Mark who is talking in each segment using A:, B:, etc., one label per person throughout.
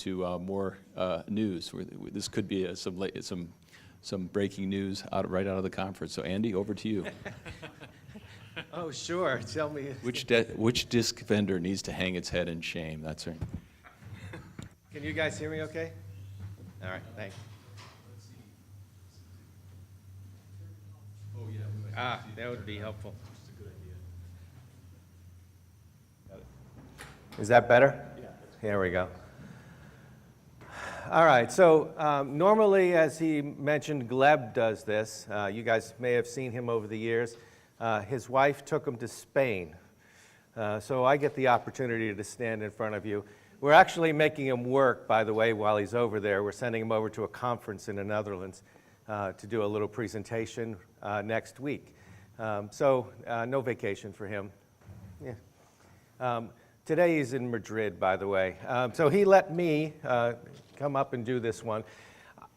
A: forward to more news. This could be some breaking news right out of the conference. So Andy, over to you.
B: Oh, sure. Tell me.
A: Which disk vendor needs to hang its head in shame? That's right.
B: Can you guys hear me okay? All right, thanks.
A: Oh, yeah.
B: That would be helpful. Is that better? Yeah. Here we go. All right, so normally, as he mentioned, Gleb does this. You guys may have seen him over the years. His wife took him to Spain. So I get the opportunity to stand in front of you. We're actually making him work, by the way, while he's over there. We're sending him over to a conference in the Netherlands to do a little presentation next week. So no vacation for him. Yeah. Today he's in Madrid, by the way. So he let me come up and do this one.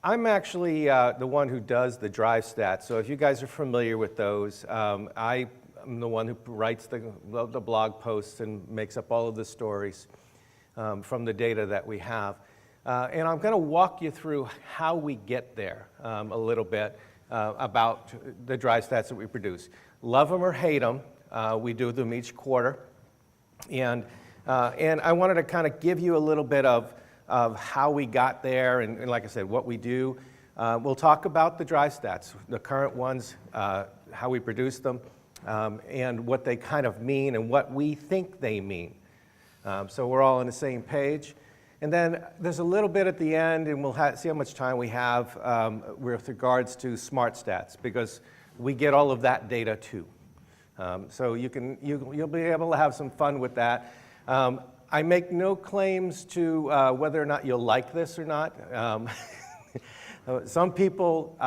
B: I'm actually the one who does the drive stats. So if you guys are familiar with those, I'm the one who writes the blog posts and makes up all of the stories from the data that we have. And I'm going to walk you through how we get there a little bit about the drive stats that we produce. Love them or hate them, we do them each quarter. And I wanted to kind of give you a little bit of how we got there and like I said, what we do. We'll talk about the drive stats, the current ones, how we produce them, and what they kind of mean and what we think they mean. So we're all on the same page. And then there's a little bit at the end, and we'll see how much time we have with regards to smart stats, because we get all of that data too. So you'll be able to have some fun with that. I make no claims to whether or not you'll like this or not. Some people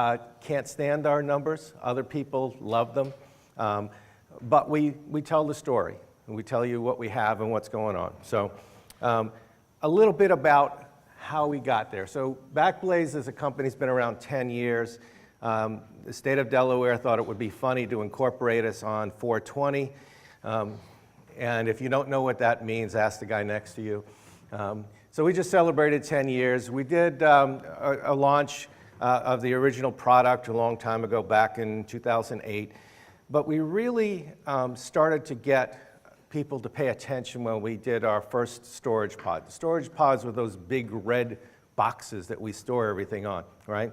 B: can't stand our numbers. Other people love them. But we tell the story, and we tell you what we have and what's going on. So a little bit about how we got there. So Backblaze as a company has been around 10 years. The state of Delaware thought it would be funny to incorporate us on 420. And if you don't know what that means, ask the guy next to you. So we just celebrated 10 years. We did a launch of the original product a long time ago, back in 2008. But we really started to get people to pay attention when we did our first storage pod. The storage pods were those big red boxes that we store everything on, right?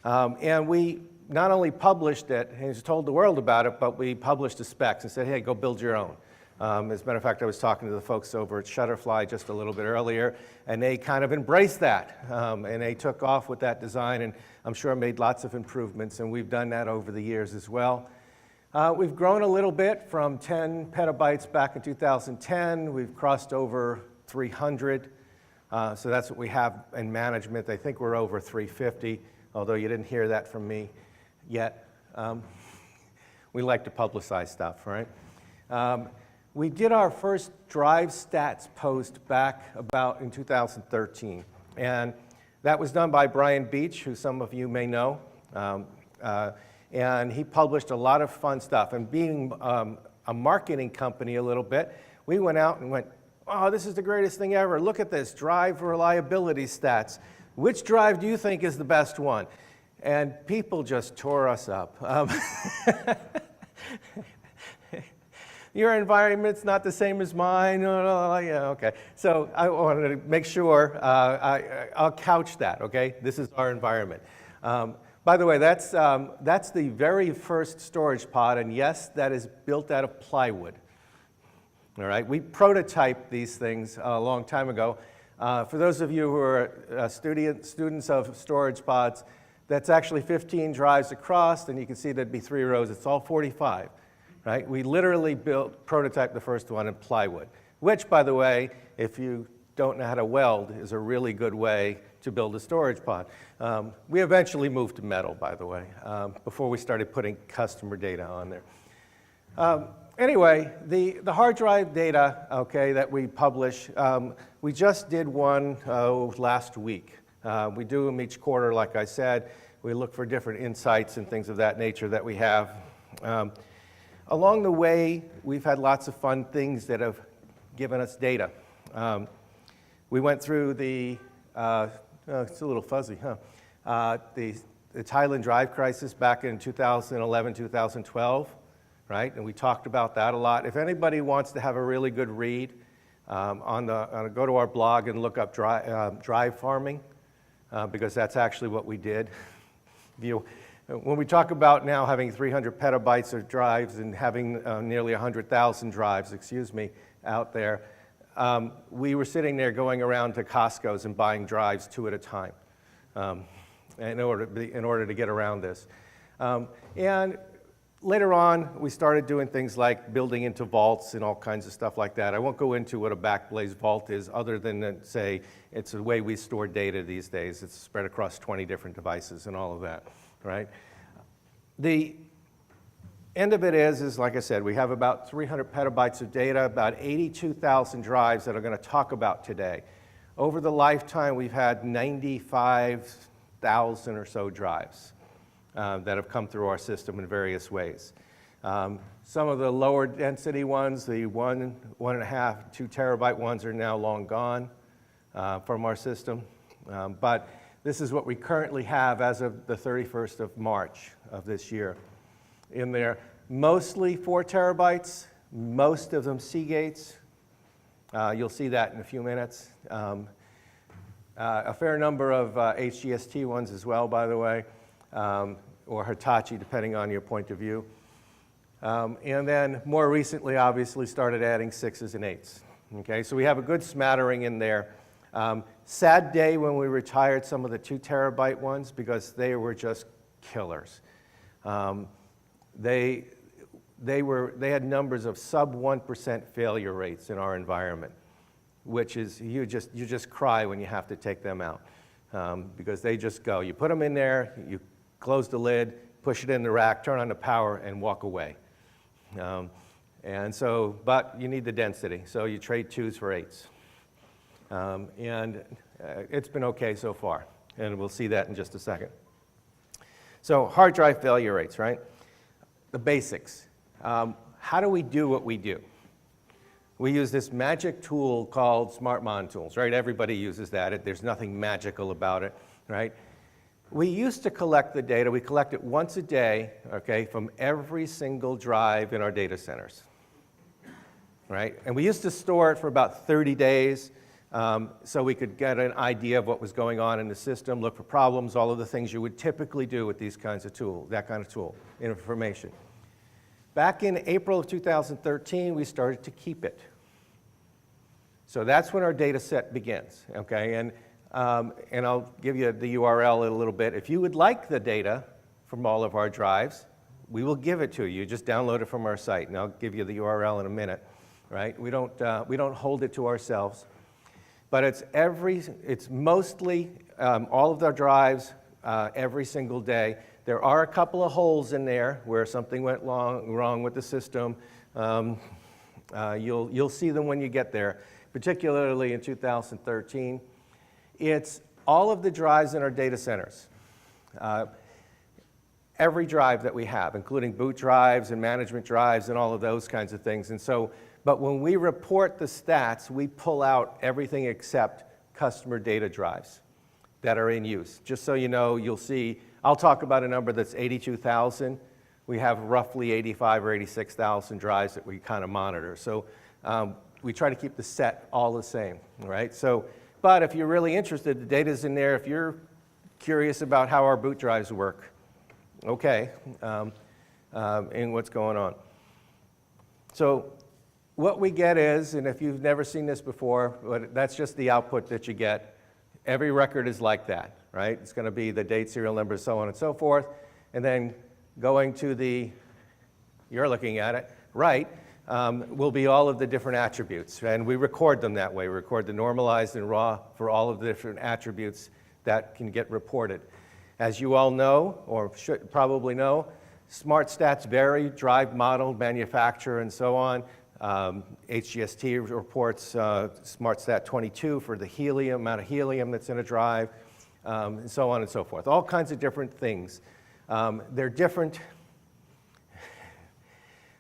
B: And we not only published it and told the world about it, but we published the specs and said, hey, go build your own. As a matter of fact, I was talking to the folks over at Shutterfly just a little bit earlier, and they kind of embraced that. And they took off with that design, and I'm sure made lots of improvements, and we've done that over the years as well. We've grown a little bit from 10 petabytes back in 2010. We've crossed over 300. So that's what we have in management. I think we're over 350, although you didn't hear that from me yet. We like to publicize stuff, right? We did our first drive stats post back about in 2013. And that was done by Brian Beach, who some of you may know. And he published a lot of fun stuff. And being a marketing company a little bit, we went out and went, oh, this is the greatest thing ever. Look at this, drive reliability stats. Which drive do you think is the best one? And people just tore us up. Your environment's not the same as mine. Yeah, okay. So I wanted to make sure I'll couch that, okay? This is our environment. By the way, that's the very first storage pod, and yes, that is built out of plywood. All right, we prototyped these things a long time ago. For those of you who are students of storage pods, that's actually 15 drives across, and you can see there'd be 3 rows. It's all 45, right? We literally prototyped the first one in plywood, which, by the way, if you don't know how to weld, is a really good way to build a storage pod. We eventually moved to metal, by the way, before we started putting customer data on there. Anyway, the hard drive data, okay, that we publish, we just did one last week. We do them each quarter, like I said. We look for different insights and things of that nature that we have. Along the way, we've had lots of fun things that have given us data. We went through it's a little fuzzy, huh? The Thailand drive crisis back in 2011, 2012, right? And we talked about that a lot. If anybody wants to have a really good read, go to our blog and look up drive farming, because that's actually what we did. When we talk about now having 300 petabytes of drives and having nearly 100,000 drives, out there, we were sitting there going around to Costco's and buying drives 2 at a time in order to get around this. And later on, we started doing things like building into vaults and all kinds of stuff like that. I won't go into what a backblaze vault is other than to say it's the way we store data these days. It's spread across 20 different devices and all of that, right? The end of it is like I said, we have about 300 petabytes of data, about 82,000 drives that I'm going to talk about today. Over the lifetime, we've had 95,000 or so drives that have come through our system in various ways. Some of the lower density ones, the 1.5, 2 terabyte ones are now long gone from our system. But this is what we currently have as of the 31st of March of this year. In there, mostly 4 terabytes, most of them Seagates. You'll see that in a few minutes. A fair number of HGST ones as well, by the way, or Hitachi, depending on your point of view. And then more recently, obviously, started adding 6s and 8s. Okay, so we have a good smattering in there. Sad day when we retired some of the 2 terabyte ones because they were just killers. They had numbers of sub 1% failure rates in our environment, which is you just cry when you have to take them out because they just go. You put them in there, you close the lid, push it in the rack, turn on the power, and walk away. But you need the density, so you trade 2s for 8s. It's been okay so far, and we'll see that in just a second. So hard drive failure rates, right? The basics. How do we do what we do? We use this magic tool called Smart Mon Tools, right? Everybody uses that. There's nothing magical about it, right? We used to collect the data. We collect it once a day, okay, from every single drive in our data centers, right? And we used to store it for about 30 days so we could get an idea of what was going on in the system, look for problems, all of the things you would typically do with these kinds of tools, that kind of tool, information. Back in April of 2013, we started to keep it. So that's when our data set begins, okay? And I'll give you the URL in a little bit. If you would like the data from all of our drives, we will give it to you. Just download it from our site, and I'll give you the URL in a minute, right? We don't hold it to ourselves. But it's mostly all of our drives every single day. There are a couple of holes in there where something went wrong with the system. You'll see them when you get there, particularly in 2013. It's all of the drives in our data centers. Every drive that we have, including boot drives and management drives and all of those kinds of things. But when we report the stats, we pull out everything except customer data drives that are in use. Just so you know, you'll see, I'll talk about a number that's 82,000. We have roughly 85 or 86,000 drives that we kind of monitor. So we try to keep the set all the same, right? But if you're really interested, the data's in there. If you're curious about how our boot drives work, okay, and what's going on. So what we get is, and if you've never seen this before, but that's just the output that you get. Every record is like that, right? It's going to be the date, serial number, so on and so forth. And then going to you're looking at it, right, will be all of the different attributes. And we record them that way. We record the normalized and raw for all of the different attributes that can get reported. As you all know, or should probably know, smart stats vary, drive model, manufacturer, and so on. HGST reports SmartStat 22 for the helium, amount of helium that's in a drive, and so on and so forth. All kinds of different things. They're different.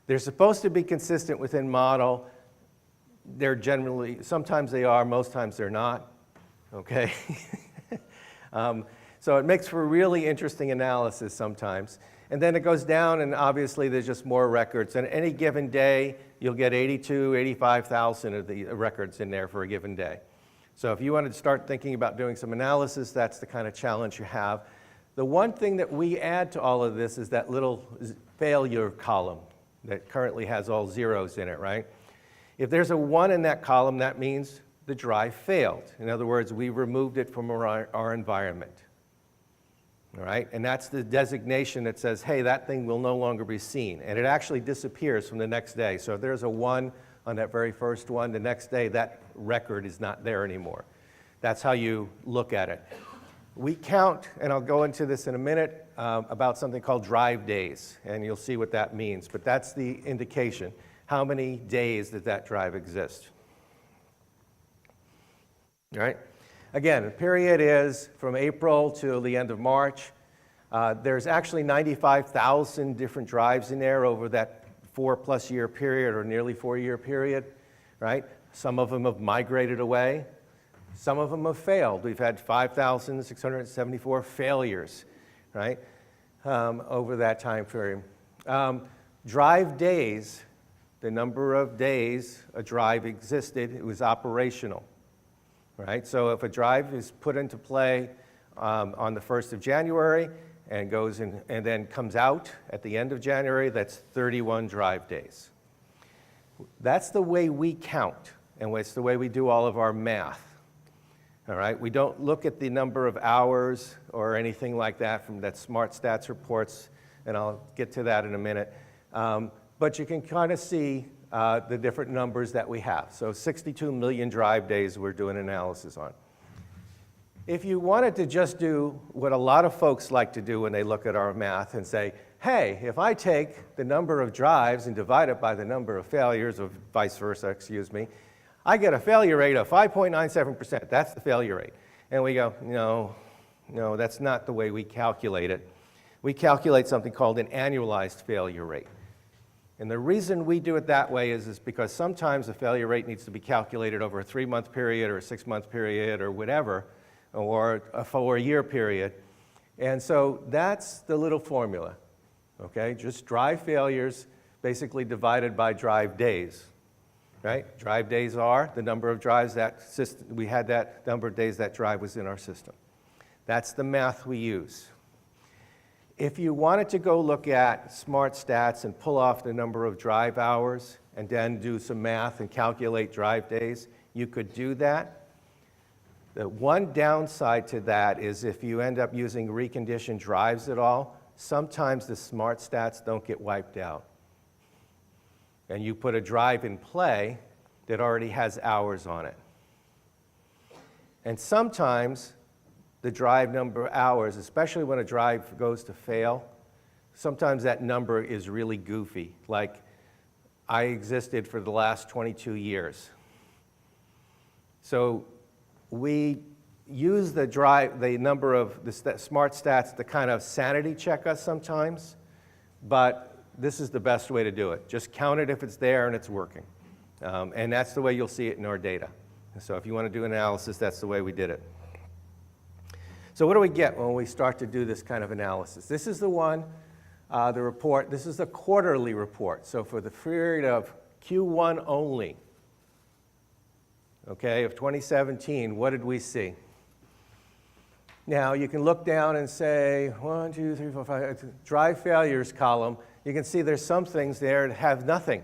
B: They're supposed to be consistent within model. they're generally, sometimes they are, most times they're not, okay? So it makes for really interesting analysis sometimes. And then it goes down, and obviously there's just more records. And any given day, you'll get 82, 85,000 of the records in there for a given day. So if you wanted to start thinking about doing some analysis, that's the kind of challenge you have. The one thing that we add to all of this is that little failure column that currently has all zeros in it, right? If there's a 1 in that column, that means the drive failed. In other words, we removed it from our environment. All right? And that's the designation that says, hey, that thing will no longer be seen. And it actually disappears from the next day. So if there's a 1 on that very first one, the next day that record is not there anymore. That's how you look at it. We count, and I'll go into this in a minute, about something called drive days. And you'll see what that means. But that's the indication. How many days did that drive exist? All right? Again, the period is from April till the end of March. There's actually 95,000 different drives in there over that 4+ year period or nearly 4-year period, right? Some of them have migrated away. Some of them have failed. We've had 5,674 failures, right, over that time period. Drive days, the number of days a drive existed, it was operational. Right? So if a drive is put into play on the 1st of January and goes in, and then comes out at the end of January, that's 31 drive days. That's the way we count, and it's the way we do all of our math. All right? We don't look at the number of hours or anything like that from that Smart Stats reports, and I'll get to that in a minute. But you can kind of see the different numbers that we have. So 62 million drive days we're doing analysis on. If you wanted to just do what a lot of folks like to do when they look at our math and say, hey, if I take the number of drives and divide it by the number of failures, or vice versa, excuse me, I get a failure rate of 5.97%. That's the failure rate. And we go, no, that's not the way we calculate it. We calculate something called an annualized failure rate. And the reason we do it that way is because sometimes the failure rate needs to be calculated over a 3-month period or a 6-month period or whatever, or a 4-year period. And so that's the little formula, okay? Just drive failures basically divided by drive days, right? Drive days are the number of drives that system, we had that number of days that drive was in our system. That's the math we use. If you wanted to go look at Smart Stats and pull off the number of drive hours and then do some math and calculate drive days, you could do that. The one downside to that is if you end up using reconditioned drives at all, sometimes the Smart Stats don't get wiped out. And you put a drive in play that already has hours on it. And sometimes the drive number of hours, especially when a drive goes to fail, sometimes that number is really goofy. Like, I existed for the last 22 years. So we use the number of the Smart Stats to kind of sanity check us sometimes, but this is the best way to do it. Just count it if it's there and it's working. And that's the way you'll see it in our data. So if you want to do analysis, that's the way we did it. So what do we get when we start to do this kind of analysis? This is the one, the report. This is the quarterly report. So for the period of Q1 only, okay, of 2017, what did we see? Now, you can look down and say, 1, 2, 3, 4, 5, drive failures column. You can see there's some things there that have nothing.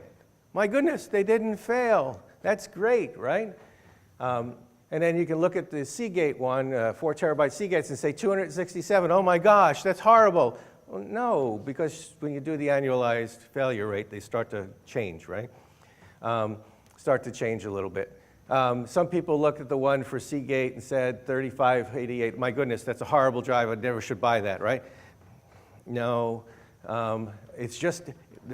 B: My goodness, they didn't fail. That's great, right? And then you can look at the Seagate one, 4 terabyte Seagates, and say 267. Oh my gosh, that's horrible. Well, no, because when you do the annualized failure rate, they start to change, right? Start to change a little bit. Some people looked at the one for Seagate and said 3588. My goodness, that's a horrible drive. I never should buy that, right? No, it's just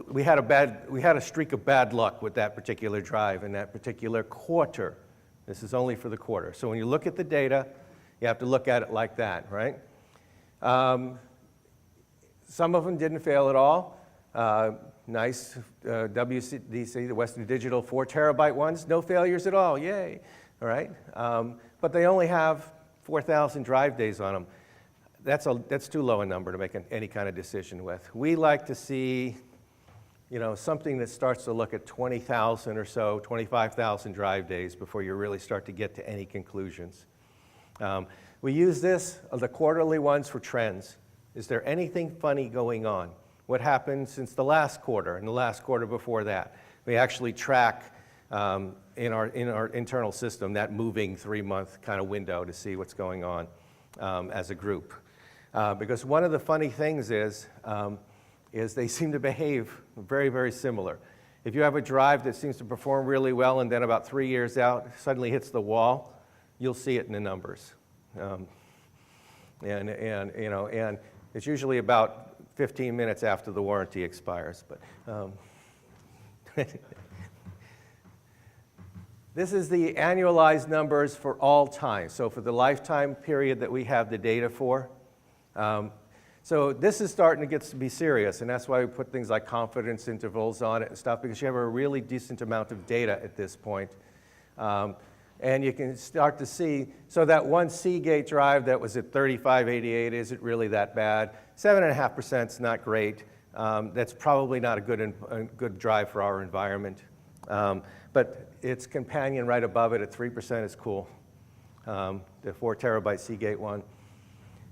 B: we had a streak of bad luck with that particular drive in that particular quarter. This is only for the quarter. So when you look at the data, you have to look at it like that, right? Some of them didn't fail at all. nice WDC, the Western Digital 4 terabyte ones, no failures at all, yay, all right? But they only have 4,000 drive days on them. That's too low a number to make any kind of decision with. We like to see, something that starts to look at 20,000 or so, 25,000 drive days before you really start to get to any conclusions. We use the quarterly ones, for trends. Is there anything funny going on? What happened since the last quarter and the last quarter before that? We actually track in our internal system that moving 3-month kind of window to see what's going on as a group. Because one of the funny things is they seem to behave very, very similar. If you have a drive that seems to perform really well and then about 3 years out suddenly hits the wall, you'll see it in the numbers. And it's usually about 15 minutes after the warranty expires. But this is the annualized numbers for all time. So for the lifetime period that we have the data for. So this is starting to get to be serious, and that's why we put things like confidence intervals on it and stuff, because you have a really decent amount of data at this point. And you can start to see, so that one Seagate drive that was at 3588 isn't really that bad. 7.5% is not great. That's probably not a good drive for our environment. But its companion right above it at 3% is cool, the 4 terabyte Seagate one.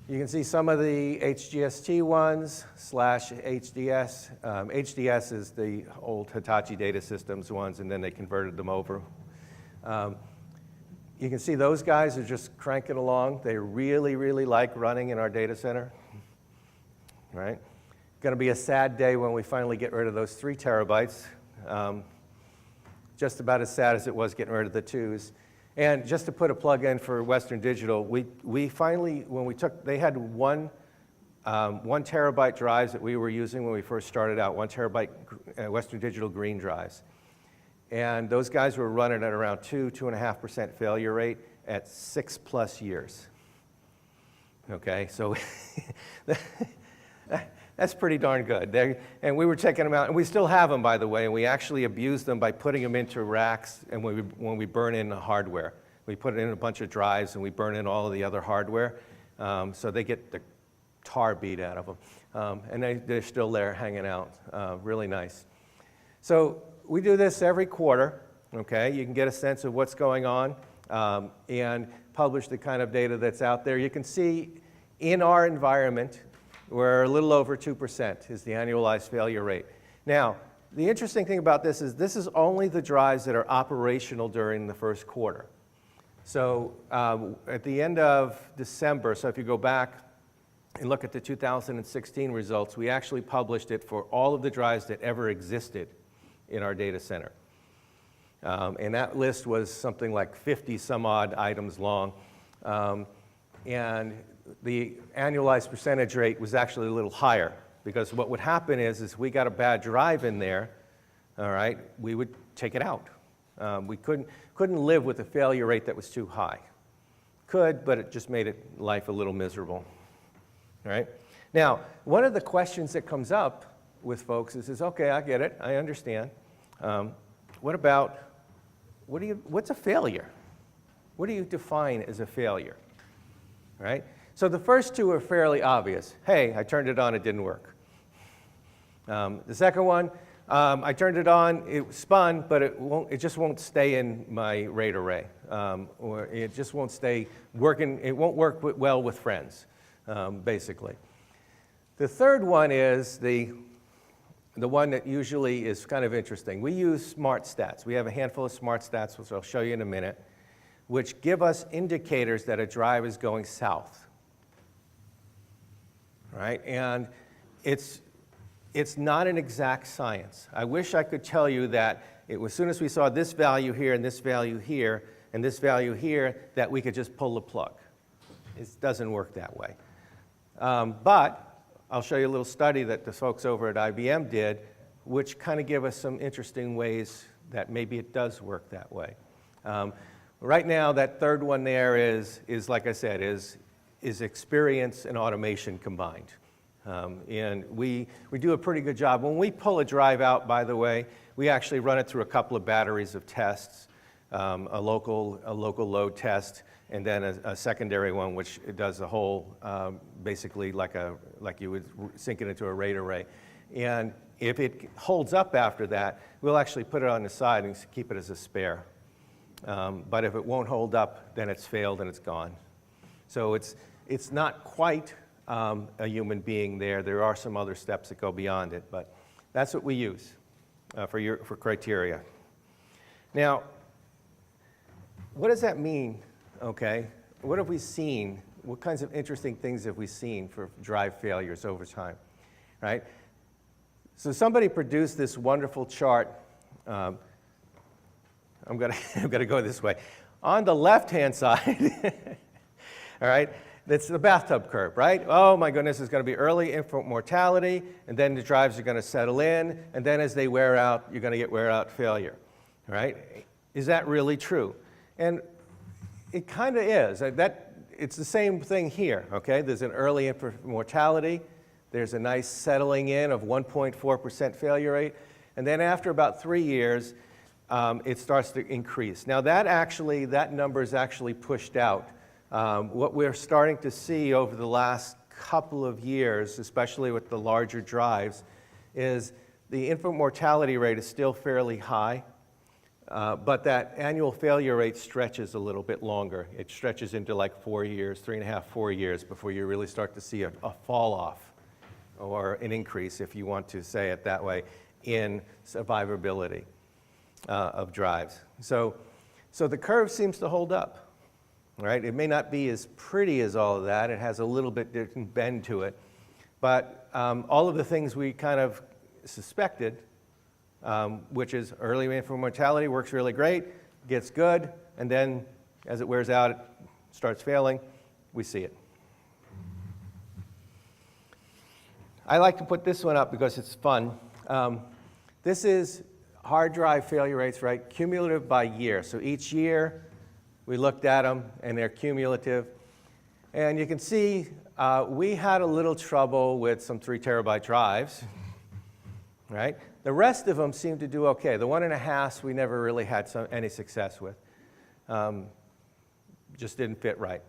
B: You can see some of the HGST ones / HDS. HDS is the old Hitachi Data Systems ones, and then they converted them over. You can see those guys are just cranking along. They really, really like running in our data center. Right? Going to be a sad day when we finally get rid of those 3 terabytes. Just about as sad as it was getting rid of the 2s. And just to put a plug in for Western Digital, we finally, they had 1 terabyte drives that we were using when we first started out, 1 terabyte Western Digital green drives. And those guys were running at around 2.5% failure rate at 6+ years. Okay, so that's pretty darn good. And we were checking them out, and we still have them, by the way, and we actually abuse them by putting them into racks, and when we burn in the hardware. We put in a bunch of drives, and we burn in all of the other hardware, so they get the tar beat out of them. And they're still there hanging out, really nice. So we do this every quarter, okay? You can get a sense of what's going on and publish the kind of data that's out there. You can see in our environment, we're a little over 2% is the annualized failure rate. Now, the interesting thing about this is only the drives that are operational during the first quarter. So at the end of December, so if you go back and look at the 2016 results, we actually published it for all of the drives that ever existed in our data center. And that list was something like 50 some odd items long. And the annualized percentage rate was actually a little higher, because what would happen is we got a bad drive in there, all right, we would take it out. We couldn't live with a failure rate that was too high. Could, but it just made life a little miserable, all right? Now, one of the questions that comes up with folks is okay, I get it, I understand. What's a failure? What do you define as a failure, right? So the first 2 are fairly obvious. Hey, I turned it on, it didn't work. The second one, I turned it on, it spun, but it just won't stay in my RAID array. Or it just won't stay working, it won't work well with friends, basically. The third one is the one that usually is kind of interesting. We use smart stats. We have a handful of smart stats, which I'll show you in a minute, which give us indicators that a drive is going south. Right? And it's not an exact science. I wish I could tell you that as soon as we saw this value here and this value here and this value here, that we could just pull the plug. It doesn't work that way. But I'll show you a little study that the folks over at IBM did, which kind of give us some interesting ways that maybe it does work that way. Right now, that third one there is like I said, is experience and automation combined. And we do a pretty good job. When we pull a drive out, by the way, we actually run it through a couple of batteries of tests, a local load test, and then a secondary one, which does the whole, basically like you would sync it into a RAID array. And if it holds up after that, we'll actually put it on the side and keep it as a spare. But if it won't hold up, then it's failed and it's gone. So it's not quite a human being there. There are some other steps that go beyond it, but that's what we use for criteria. Now, what does that mean? Okay, what have we seen? What kinds of interesting things have we seen for drive failures over time, right? So somebody produced this wonderful chart. I'm gonna go this way. On the left-hand side, all right, that's the bathtub curve, right? Oh my goodness, it's gonna be early infant mortality, and then the drives are gonna settle in, and then as they wear out, you're gonna get wear-out failure, right? Is that really true? And it kind of is. It's the same thing here, okay? There's an early infant mortality. There's a nice settling in of 1.4% failure rate. And then after about 3 years, it starts to increase. Now that number is actually pushed out. What we're starting to see over the last couple of years, especially with the larger drives, is the infant mortality rate is still fairly high. But that annual failure rate stretches a little bit longer. It stretches into like 4 years, 3.5, 4 years before you really start to see a fall off or an increase, if you want to say it that way, in survivability of drives. So the curve seems to hold up, right? It may not be as pretty as all of that. It has a little bit different bend to it. But all of the things we kind of suspected, which is early infant mortality works really great, gets good, and then as it wears out, it starts failing, we see it. I like to put this one up because it's fun. This is hard drive failure rates, right? Cumulative by year. So each year, we looked at them, and they're cumulative. And you can see we had a little trouble with some 3 terabyte drives, right? The rest of them seem to do okay. The 1.5s we never really had any success with. Just didn't fit right.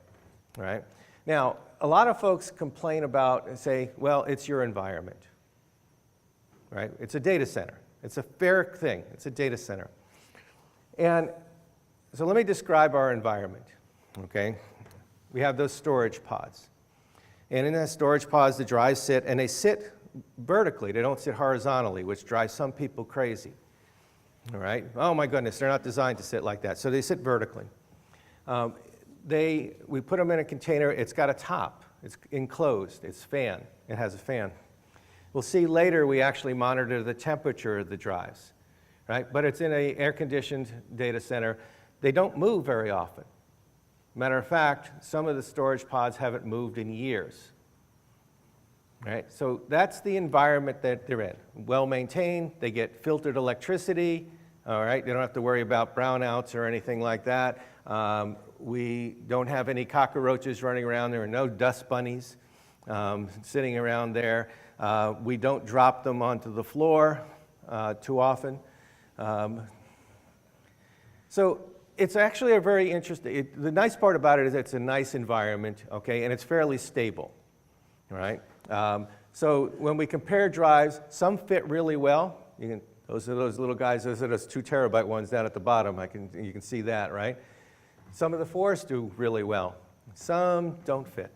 B: Now, a lot of folks complain about and say, well, it's your environment, right? It's a data center. It's a fair thing. It's a data center. And so let me describe our environment, okay? We have those storage pods. And in that storage pods, the drives sit, and they sit vertically. They don't sit horizontally, which drives some people crazy, all right? Oh my goodness, they're not designed to sit like that. So they sit vertically. We put them in a container. It's got a top. It's enclosed. It's fan. It has a fan. We'll see later we actually monitor the temperature of the drives, right? But it's in an air-conditioned data center. They don't move very often. Matter of fact, some of the storage pods haven't moved in years, right? So that's the environment that they're in. Well-maintained. They get filtered electricity, all right? They don't have to worry about brownouts or anything like that. We don't have any cockroaches running around. There are no dust bunnies sitting around there. We don't drop them onto the floor too often. So it's actually a very interesting, the nice part about it is it's a nice environment, okay, and it's fairly stable, right? So when we compare drives, some fit really well. Those are those little guys, those are those 2 terabyte ones down at the bottom. You can see that, right? Some of the 4s do really well. Some don't fit.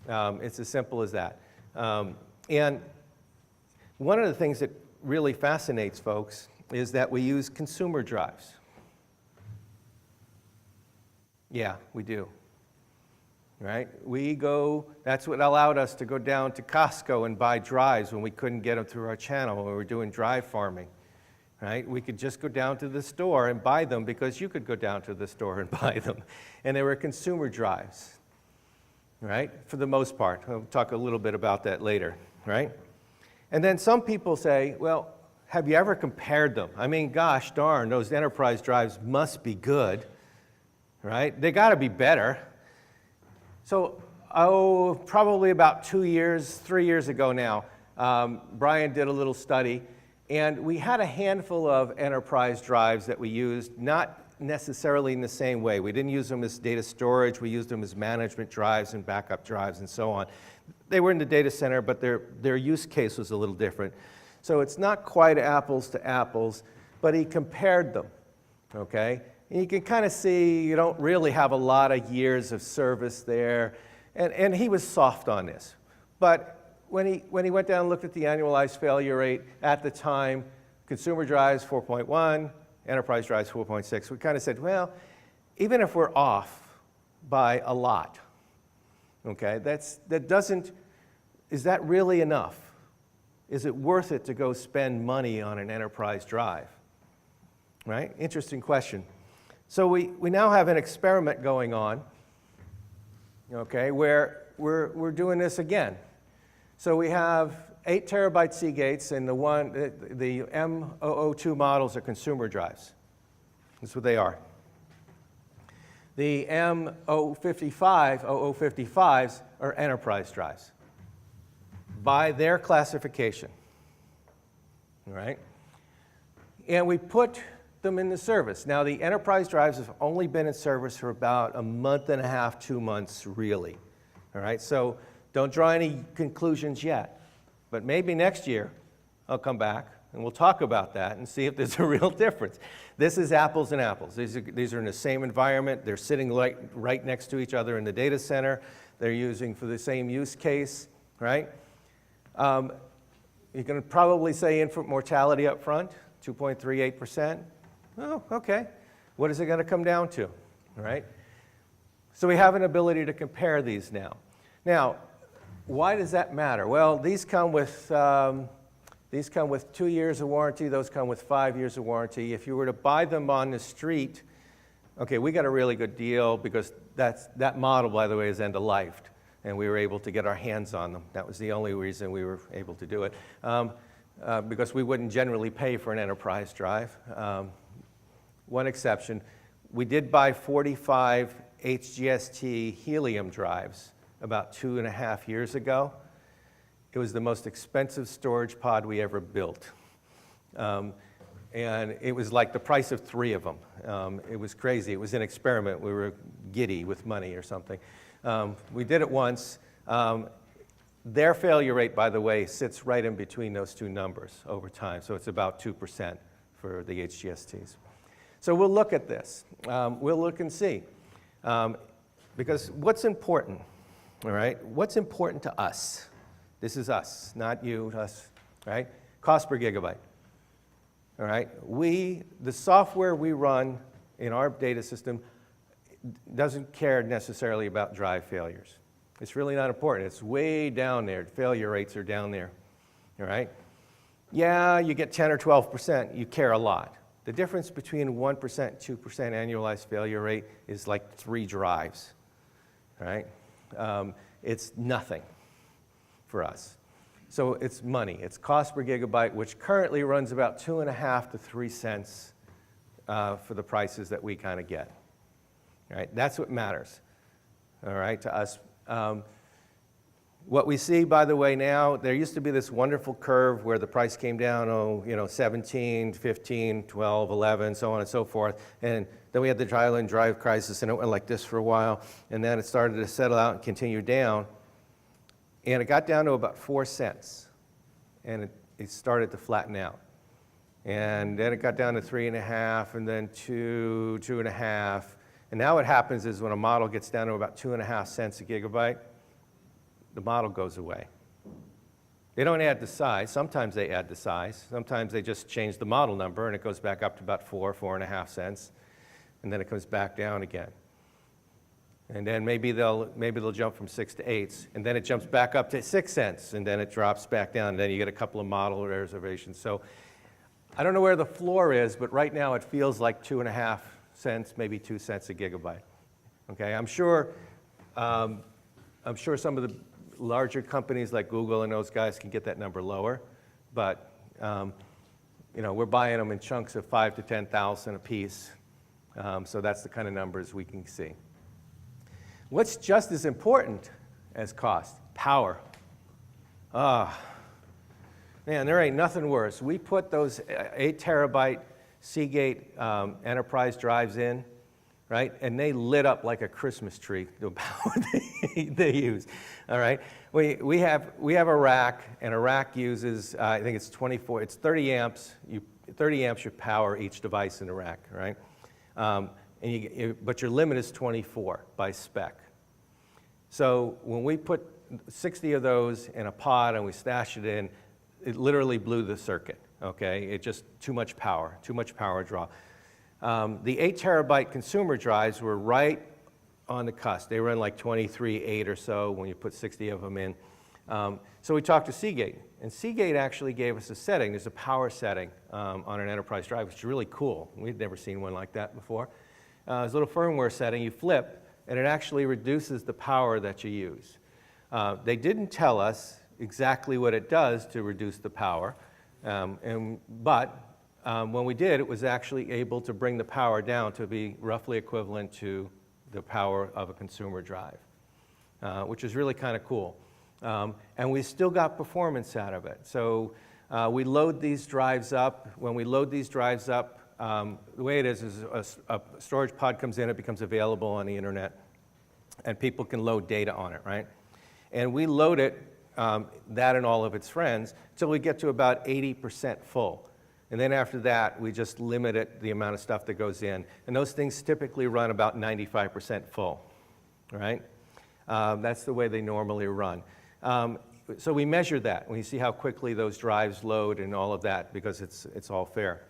B: It's as simple as that. And one of the things that really fascinates folks is that we use consumer drives. Yeah, we do. Right? That's what allowed us to go down to Costco and buy drives when we couldn't get them through our channel when we were doing drive farming. Right? We could just go down to the store and buy them because you could go down to the store and buy them. And they were consumer drives, right? For the most part. I'll talk a little bit about that later, right? And then some people say, well, have you ever compared them? I mean, gosh darn, those enterprise drives must be good, right? They got to be better. So Probably about 2 years, 3 years ago now, Brian did a little study, and we had a handful of enterprise drives that we used, not necessarily in the same way. We didn't use them as data storage, we used them as management drives and backup drives and so on. They were in the data center, but their use case was a little different. So it's not quite apples to apples, but he compared them, okay? And you can kind of see you don't really have a lot of years of service there, and he was soft on this. But when he went down and looked at the annualized failure rate at the time, consumer drives 4.1, enterprise drives 4.6, we kind of said, well, even if we're off by a lot, okay, is that really enough? Is it worth it to go spend money on an enterprise drive? Right? Interesting question. So we now have an experiment going on, okay, where we're doing this again. So we have 8 terabyte Seagates, and the M002 models are consumer drives. That's what they are. The M055s are enterprise drives by their classification, all right? And we put them in the service. Now, the enterprise drives have only been in service for about a month and a half, 2 months, really, all right? So don't draw any conclusions yet, but maybe next year I'll come back and we'll talk about that and see if there's a real difference. This is apples and apples. These are in the same environment. They're sitting right next to each other in the data center. They're using for the same use case, right? You can probably say infant mortality up front, 2.38%. Oh, okay. What is it going to come down to, all right? So we have an ability to compare these now. Now, why does that matter? Well, these come with 2 years of warranty. Those come with 5 years of warranty. If you were to buy them on the street, okay, we got a really good deal because that model, by the way, is end-of-lifed, and we were able to get our hands on them. That was the only reason we were able to do it, because we wouldn't generally pay for an enterprise drive. One exception, we did buy 45 HGST helium drives about 2.5 years ago. It was the most expensive storage pod we ever built. And it was like the price of 3 of them. It was crazy. It was an experiment. We were giddy with money or something. We did it once. Their failure rate, by the way, sits right in between those 2 numbers over time. So it's about 2% for the HGSTs. So we'll look at this. We'll look and see. Because what's important, all right? What's important to us? This is us, not you, us, right? Cost per gigabyte, all right? The software we run in our data system doesn't care necessarily about drive failures. It's really not important. It's way down there. Failure rates are down there, all right? Yeah, you get 10 or 12%, you care a lot. The difference between 1% and 2% annualized failure rate is like 3 drives, all right? It's nothing for us. So it's money. It's cost per gigabyte, which currently runs about 2.5 to 3 cents for the prices that we kind of get. All right? That's what matters, all right, to us. What we see, by the way, now, there used to be this wonderful curve where the price came down, 17, 15, 12, 11, so on and so forth. And then we had the Thailand drive crisis, and it went like this for a while. And then it started to settle out and continue down. And it got down to about 4 cents. And it started to flatten out. And then it got down to 3.5, and then 2, 2.5. And now what happens is when a model gets down to about 2.5 cents a gigabyte, the model goes away. They don't add the size. Sometimes they add the size. Sometimes they just change the model number, and it goes back up to about 4.5 cents, and then it comes back down again. And then maybe they'll jump from 6 to 8, and then it jumps back up to 6 cents, and then it drops back down, and then you get a couple of model reservations. So I don't know where the floor is, but right now it feels like 2.5 cents, maybe 2 cents a gigabyte. Okay, I'm sure some of the larger companies like Google and those guys can get that number lower, but we're buying them in chunks of 5 to 10,000 a piece, so that's the kind of numbers we can see. What's just as important as cost. Power. Ah, man, there ain't nothing worse. We put those 8 terabyte Seagate enterprise drives in, right? And they lit up like a Christmas tree, the power they use, all right? We have a rack, and a rack uses, I think it's 30 amps. 30 amps should power each device in the rack, right? But your limit is 24 by spec. So when we put 60 of those in a pod and we stashed it in, it literally blew the circuit, okay? It just too much power draw. The 8 terabyte consumer drives were right on the cusp. They run like 23.8 or so when you put 60 of them in. So we talked to Seagate, and Seagate actually gave us a setting. There's a power setting on an enterprise drive, which is really cool. We'd never seen one like that before. There's a little firmware setting you flip, and it actually reduces the power that you use. They didn't tell us exactly what it does to reduce the power, but when we did, it was actually able to bring the power down to be roughly equivalent to the power of a consumer drive, which is really kind of cool. And we still got performance out of it. So we load these drives up. When we load these drives up, the way it is a storage pod comes in, it becomes available on the internet, and people can load data on it, right? And we load it, that and all of its friends, until we get to about 80% full. And then after that, we just limit it, the amount of stuff that goes in. And those things typically run about 95% full, right? That's the way they normally run. So we measure that. We see how quickly those drives load and all of that, because it's all fair.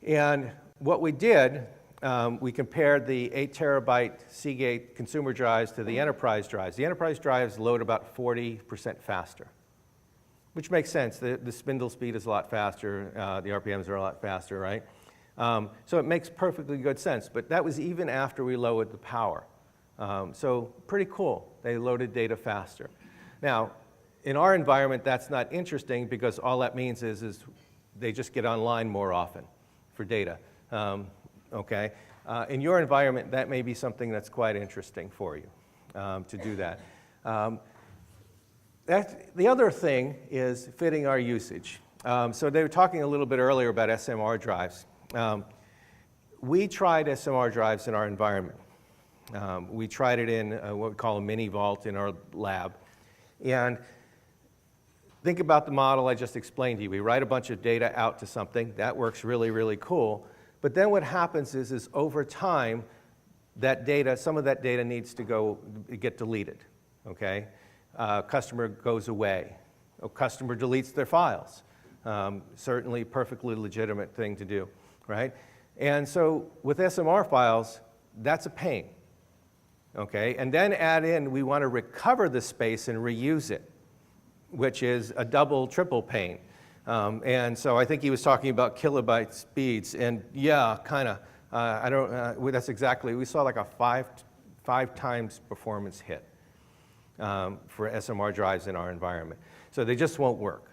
B: And what we did, we compared the 8 terabyte Seagate consumer drives to the enterprise drives. The enterprise drives load about 40% faster, which makes sense. The spindle speed is a lot faster. The RPMs are a lot faster, right? So it makes perfectly good sense. But that was even after we lowered the power. So pretty cool. They loaded data faster. Now, in our environment, that's not interesting, because all that means is they just get online more often for data. Okay? In your environment, that may be something that's quite interesting for you to do that. The other thing is fitting our usage. So they were talking a little bit earlier about SMR drives. We tried SMR drives in our environment. We tried it in what we call a mini vault in our lab. And think about the model I just explained to you. We write a bunch of data out to something. That works really, really cool. But then what happens is over time, that data, some of that data needs to get deleted, okay? Customer goes away. A customer deletes their files. Certainly perfectly legitimate thing to do, right? And so with SMR files, that's a pain, okay? And then add in, we want to recover the space and reuse it, which is a double, triple pain. And so I think he was talking about kilobyte speeds, and yeah, kind of. That's exactly. We saw like a five times performance hit for SMR drives in our environment. So they just won't work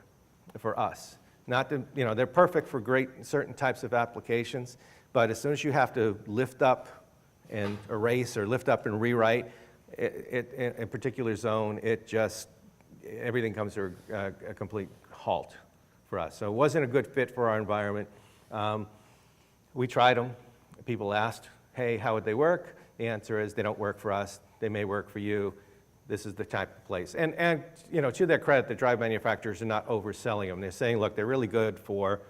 B: for us. Not to, they're perfect for certain types of applications, but as soon as you have to lift up and erase or lift up and rewrite in a particular zone, everything comes to a complete halt for us. So it wasn't a good fit for our environment. We tried them. People asked, hey, how would they work? The answer is they don't work for us. They may work for you. This is the type of place. And to their credit, the drive manufacturers are not overselling them. They're saying, look, they're really good for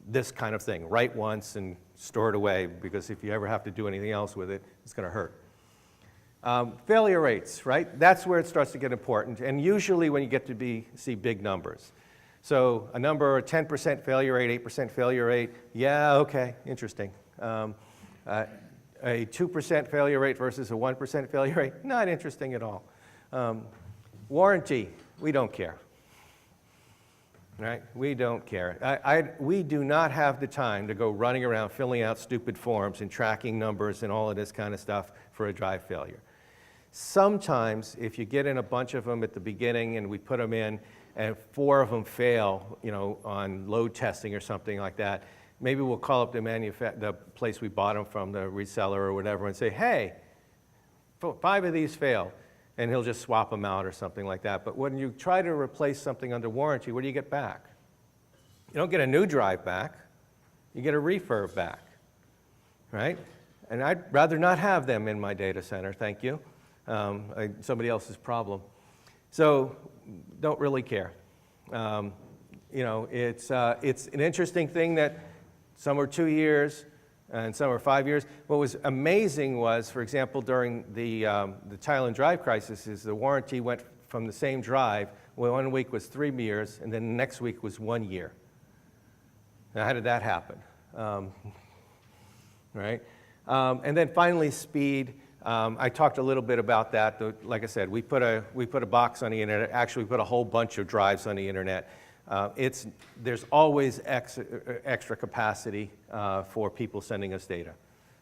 B: this kind of thing. Write once and store it away, because if you ever have to do anything else with it, it's going to hurt. Failure rates, right? That's where it starts to get important. And usually when you get to see big numbers. So a number, 10% failure rate, 8% failure rate, yeah, okay, interesting. A 2% failure rate versus a 1% failure rate, not interesting at all. Warranty, we don't care. Right? We don't care. We do not have the time to go running around filling out stupid forms and tracking numbers and all of this kind of stuff for a drive failure. Sometimes, if you get in a bunch of them at the beginning and we put them in and 4 of them fail, on load testing or something like that, maybe we'll call up the place we bought them from, the reseller or whatever, and say, hey, 5 of these failed. and he'll just swap them out or something like that. But when you try to replace something under warranty, what do you get back? You don't get a new drive back. You get a refurb back, right? And I'd rather not have them in my data center, thank you. Somebody else's problem. So don't really care. You know, it's an interesting thing that some are 2 years and some are 5 years. What was amazing was, for example, during the Thailand drive crisis, is the warranty went from the same drive. Well, 1 week was 3 years, and then the next week was 1 year. Now, how did that happen? Right? And then finally, speed. I talked a little bit about that. Like I said, we put a box on the internet. Actually, we put a whole bunch of drives on the internet. There's always extra capacity for people sending us data.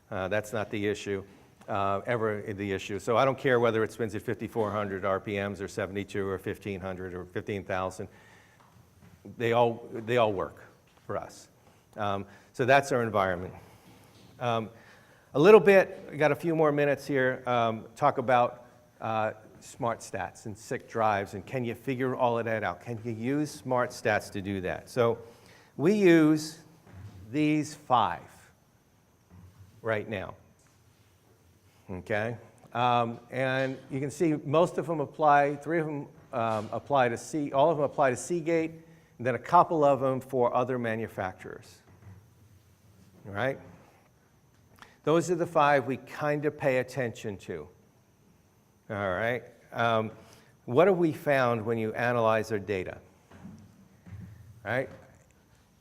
B: That's not the issue, ever the issue. So I don't care whether it spins at 5,400 RPMs or 72 or 1,500 or 15,000. They all work for us. So that's our environment. A little bit, we got a few more minutes here, talk about smart stats and SICK drives, and can you figure all of that out? Can you use smart stats to do that? So we use these 5 right now, okay? And you can see most of them apply, 3 of them apply to all of them apply to Seagate, and then a couple of them for other manufacturers, all right? Those are the 5 we kind of pay attention to. All right. What have we found when you analyze our data? All right.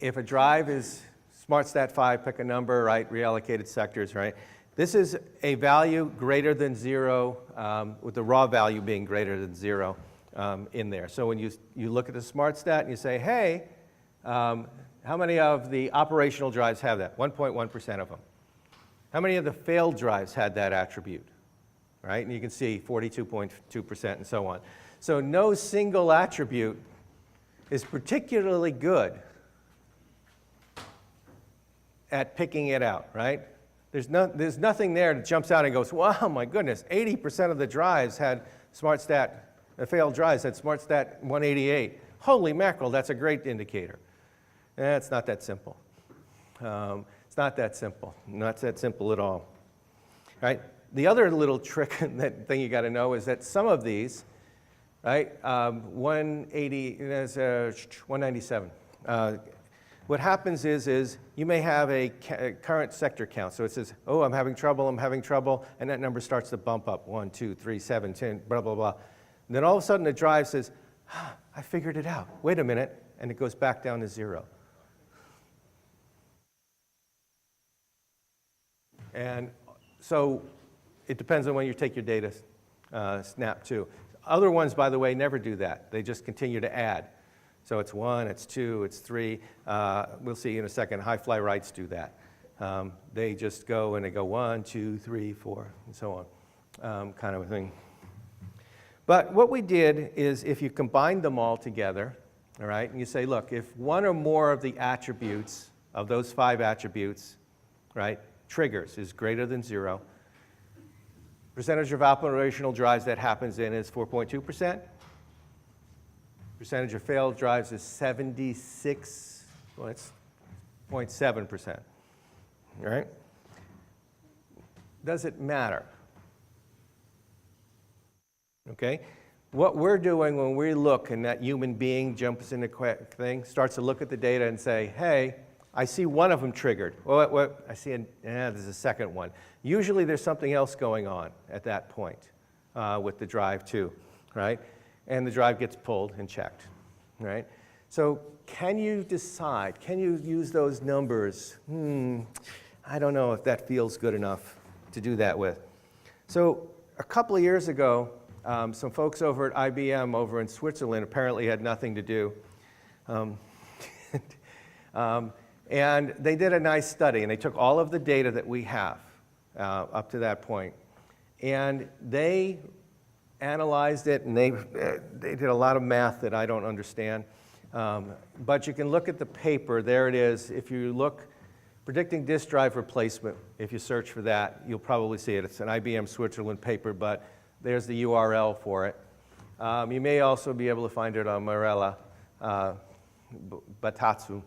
B: If a drive is SmartStat 5, pick a number, right? Reallocated sectors, right? This is a value greater than 0, with the raw value being greater than 0 in there. So when you look at the SmartStat and you say, hey, how many of the operational drives have that? 1.1% of them. How many of the failed drives had that attribute? Right? And you can see 42.2% and so on. So no single attribute is particularly good at picking it out, right? There's nothing there that jumps out and goes, wow, my goodness, 80% of the drives had SmartStat, the failed drives had SmartStat 188. Holy mackerel, that's a great indicator. It's not that simple. It's not that simple. Not that simple at all. Right? The other little trick, that thing you got to know, is that some of these, right, 180, there's 197. What happens is you may have a current sector count. So it says, oh, I'm having trouble, and that number starts to bump up. 1, 2, 3, 7, 10, blah, blah, blah. And then all of a sudden the drive says, I figured it out. Wait a minute, and it goes back down to 0. And so it depends on when you take your data snap to. Other ones, by the way, never do that. They just continue to add. So it's 1, it's 2, it's 3. We'll see in a second. High-fly writes do that. They just go and they go 1, 2, 3, 4, and so on, kind of a thing. But what we did is if you combine them all together, all right, and you say, look, if one or more of the attributes of those 5 attributes, right, triggers is greater than 0, percentage of operational drives that happens in is 4.2%. Percentage of failed drives is 76, well, it's 0.7%. All right? Does it matter? Okay? What we're doing when we look and that human being jumps in the thing, starts to look at the data and say, hey, I see one of them triggered. Well, I see there's a second one. Usually there's something else going on at that point with the drive too, right? And the drive gets pulled and checked, right? So can you decide, can you use those numbers? I don't know if that feels good enough to do that with. So a couple of years ago, some folks over at IBM over in Switzerland apparently had nothing to do. And they did a nice study, and they took all of the data that we have up to that point, and they analyzed it, and they did a lot of math that I don't understand. But you can look at the paper. There it is. If you look, predicting disk drive replacement, if you search for that, you'll probably see it. It's an IBM Switzerland paper, but There's the URL for it. You may also be able to find it on Marella Batatsu.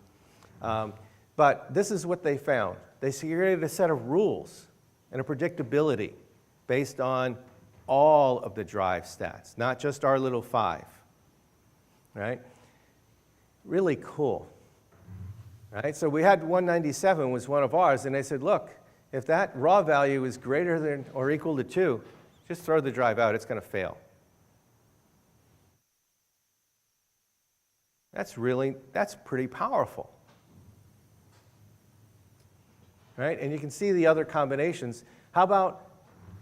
B: But this is what they found. They created a set of rules and a predictability based on all of the drive stats, not just our little 5, right? Really cool, right? So we had 197 was one of ours, and they said, look, if that raw value is greater than or equal to 2, just throw the drive out, it's going to fail. That's pretty powerful, right? And you can see the other combinations. How about,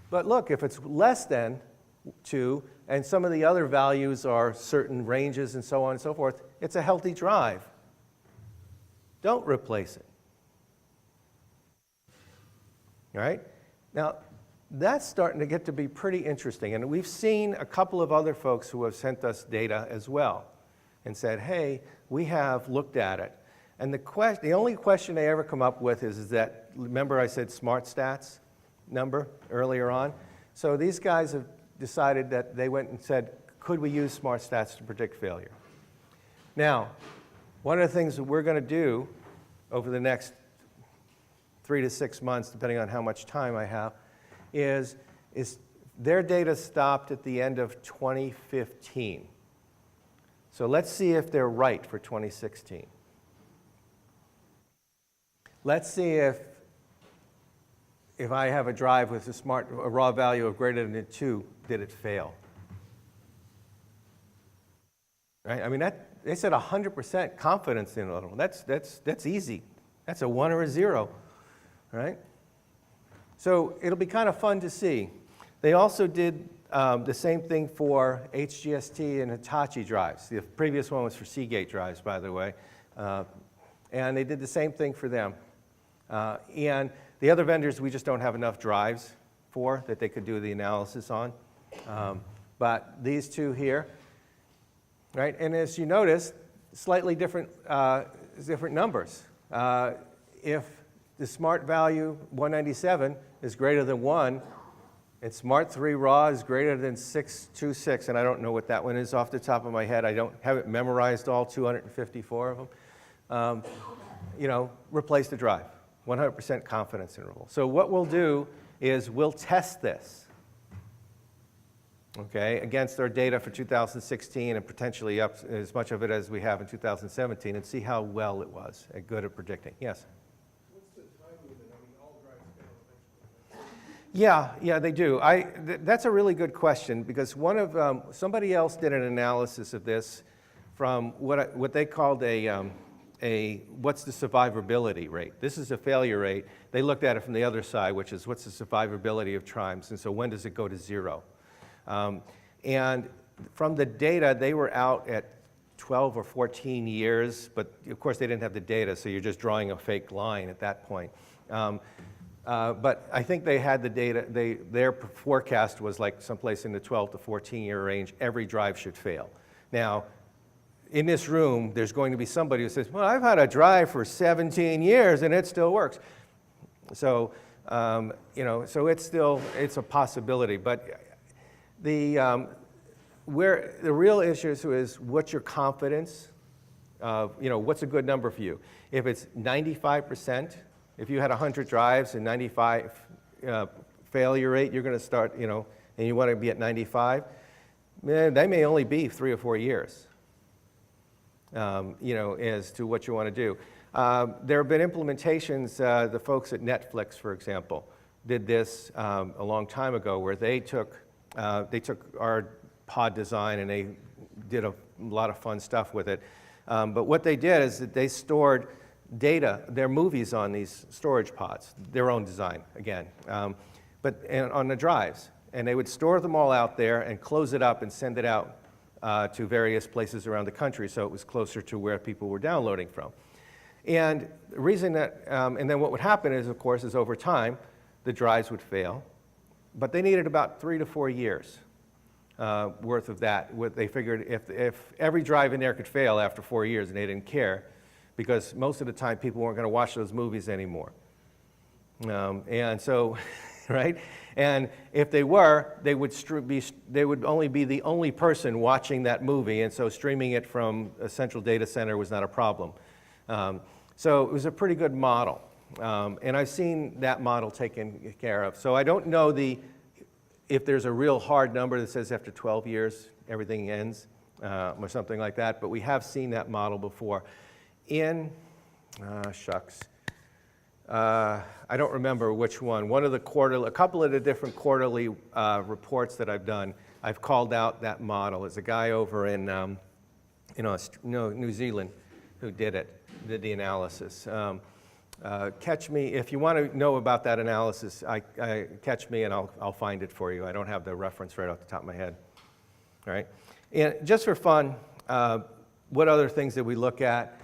B: but look, if it's less than 2, and some of the other values are certain ranges and so on and so forth, it's a healthy drive. Don't replace it. All right? Now, that's starting to get to be pretty interesting. And we've seen a couple of other folks who have sent us data as well and said, hey, we have looked at it. And the only question they ever come up with is that, remember I said smart stats number earlier on? So these guys have decided that they went and said, could we use smart stats to predict failure? Now, one of the things that we're going to do over the next 3 to 6 months, depending on how much time I have, is their data stopped at the end of 2015. So let's see if they're right for 2016. Let's see if I have a drive with a raw value of greater than 2, did it fail? Right? I mean, they said 100% confidence interval. That's easy. That's a 1 or a 0, right? So it'll be kind of fun to see. They also did the same thing for HGST and Hitachi drives. The previous one was for Seagate drives, by the way. And they did the same thing for them. And the other vendors, we just don't have enough drives for that they could do the analysis on. But these two here, right? And as you notice, slightly different numbers. If the smart value, 197, is greater than 1, and smart 3 raw is greater than 626, and I don't know what that one is off the top of my head. I don't have it memorized, all 254 of them. Replace the drive. 100% confidence interval. So what we'll do is we'll test this, okay, against our data for 2016 and potentially up as much of it as we have in 2017 and see how well it was at good at predicting. Yes?
C: What's the time limit? I mean, all drives fail eventually.
B: Yeah, they do. That's a really good question because somebody else did an analysis of this from what they called what's the survivability rate? This is a failure rate. They looked at it from the other side, which is what's the survivability of trimes, and so when does it go to 0? And from the data, they were out at 12 or 14 years, but of course they didn't have the data, so you're just drawing a fake line at that point. But I think they had the data. Their forecast was like someplace in the 12 to 14-year range. Every drive should fail. Now, in this room, there's going to be somebody who says, well, I've had a drive for 17 years and it still works. So, so it's a possibility. But the real issue is what's your confidence of, what's a good number for you? If it's 95%, if you had 100 drives and 95 failure rate, you're going to start, and you want to be at 95, they may only be 3 or 4 years. As to what you want to do. There have been implementations, the folks at Netflix, for example, did this a long time ago where they took our pod design and they did a lot of fun stuff with it. But what they did is that they stored data, their movies on these storage pods, their own design, again, but on the drives. And they would store them all out there and close it up and send it out to various places around the country, so it was closer to where people were downloading from. And the reason that, and then what would happen is, of course, is over time, the drives would fail, but they needed about 3 to 4 years worth of that. What they figured if every drive in there could fail after 4 years, and they didn't care, because most of the time people weren't going to watch those movies anymore. And so right? And if they were, they would only be the only person watching that movie, and so streaming it from a central data center was not a problem. So it was a pretty good model, and I've seen that model taken care of. So I don't know if there's a real hard number that says after 12 years everything ends, or something like that, but we have seen that model before. I don't remember which one. A couple of the different quarterly reports that I've done, I've called out that model. There's a guy over in New Zealand who did the analysis. Catch me, if you want to know about that analysis, catch me and I'll find it for you. I don't have the reference right off the top of my head. All right? And just for fun, what other things that we look at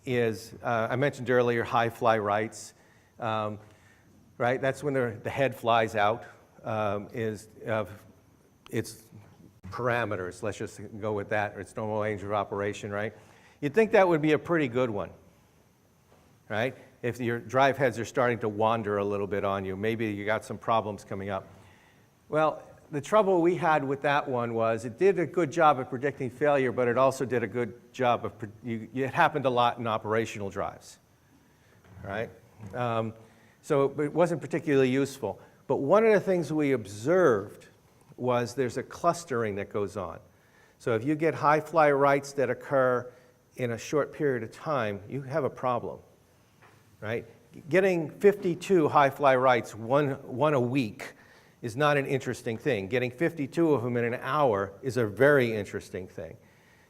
B: is, I mentioned earlier, high fly rights, right? That's when the head flies out, its parameters, let's just go with that, or its normal range of operation, right? You'd think that would be a pretty good one, right? If your drive heads are starting to wander a little bit on you, maybe you got some problems coming up. Well, the trouble we had with that one was it did a good job of predicting failure, but it also did a good job of, it happened a lot in operational drives, right? So it wasn't particularly useful. But one of the things we observed was there's a clustering that goes on. So if you get high fly rights that occur in a short period of time, you have a problem, right? Getting 52 high fly rights, one a week, is not an interesting thing. Getting 52 of them in an hour is a very interesting thing.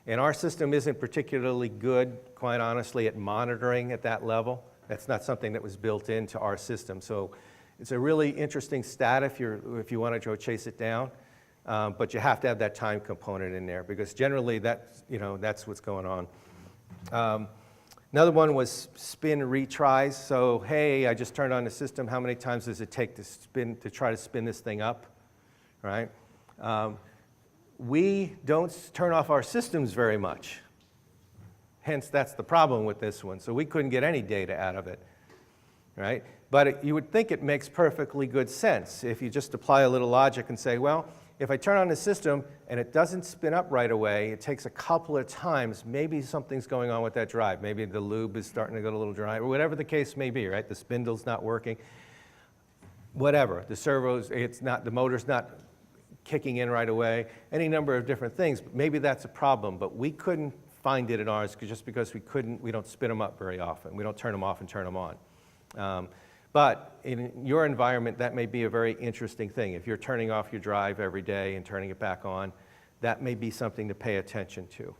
B: And our system isn't particularly good, quite honestly, at monitoring at that level. That's not something that was built into our system. So it's a really interesting stat if you want to go chase it down. But you have to have that time component in there because generally that's what's going on. Another one was spin retries. So, hey, I just turned on the system. How many times does it take to try to spin this thing up, right? We don't turn off our systems very much. Hence, that's the problem with this one. So we couldn't get any data out of it, right? But you would think it makes perfectly good sense if you just apply a little logic and say, well, if I turn on the system and it doesn't spin up right away, it takes a couple of times, maybe something's going on with that drive. Maybe the lube is starting to get a little dry, or whatever the case may be, right? The spindle's not working. Whatever, the servo's, the motor's not kicking in right away, any number of different things. Maybe that's a problem, but we couldn't find it in ours just because we don't spin them up very often. We don't turn them off and turn them on. But in your environment, that may be a very interesting thing. If you're turning off your drive every day and turning it back on, that may be something to pay attention to.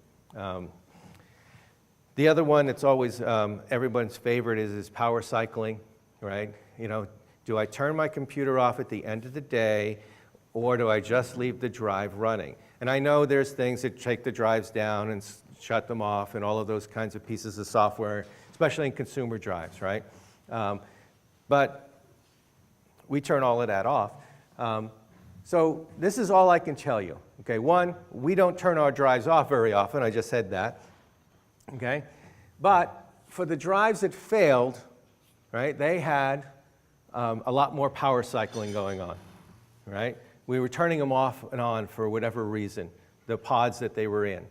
B: The other one that's always everyone's favorite is power cycling, right? Do I turn my computer off at the end of the day, or do I just leave the drive running? And I know there's things that take the drives down and shut them off and all of those kinds of pieces of software, especially in consumer drives, right? But we turn all of that off. So this is all I can tell you. Okay, one, we don't turn our drives off very often. I just said that. Okay, but for the drives that failed, right, they had a lot more power cycling going on. Right, we were turning them off and on for whatever reason, the pods that they were in.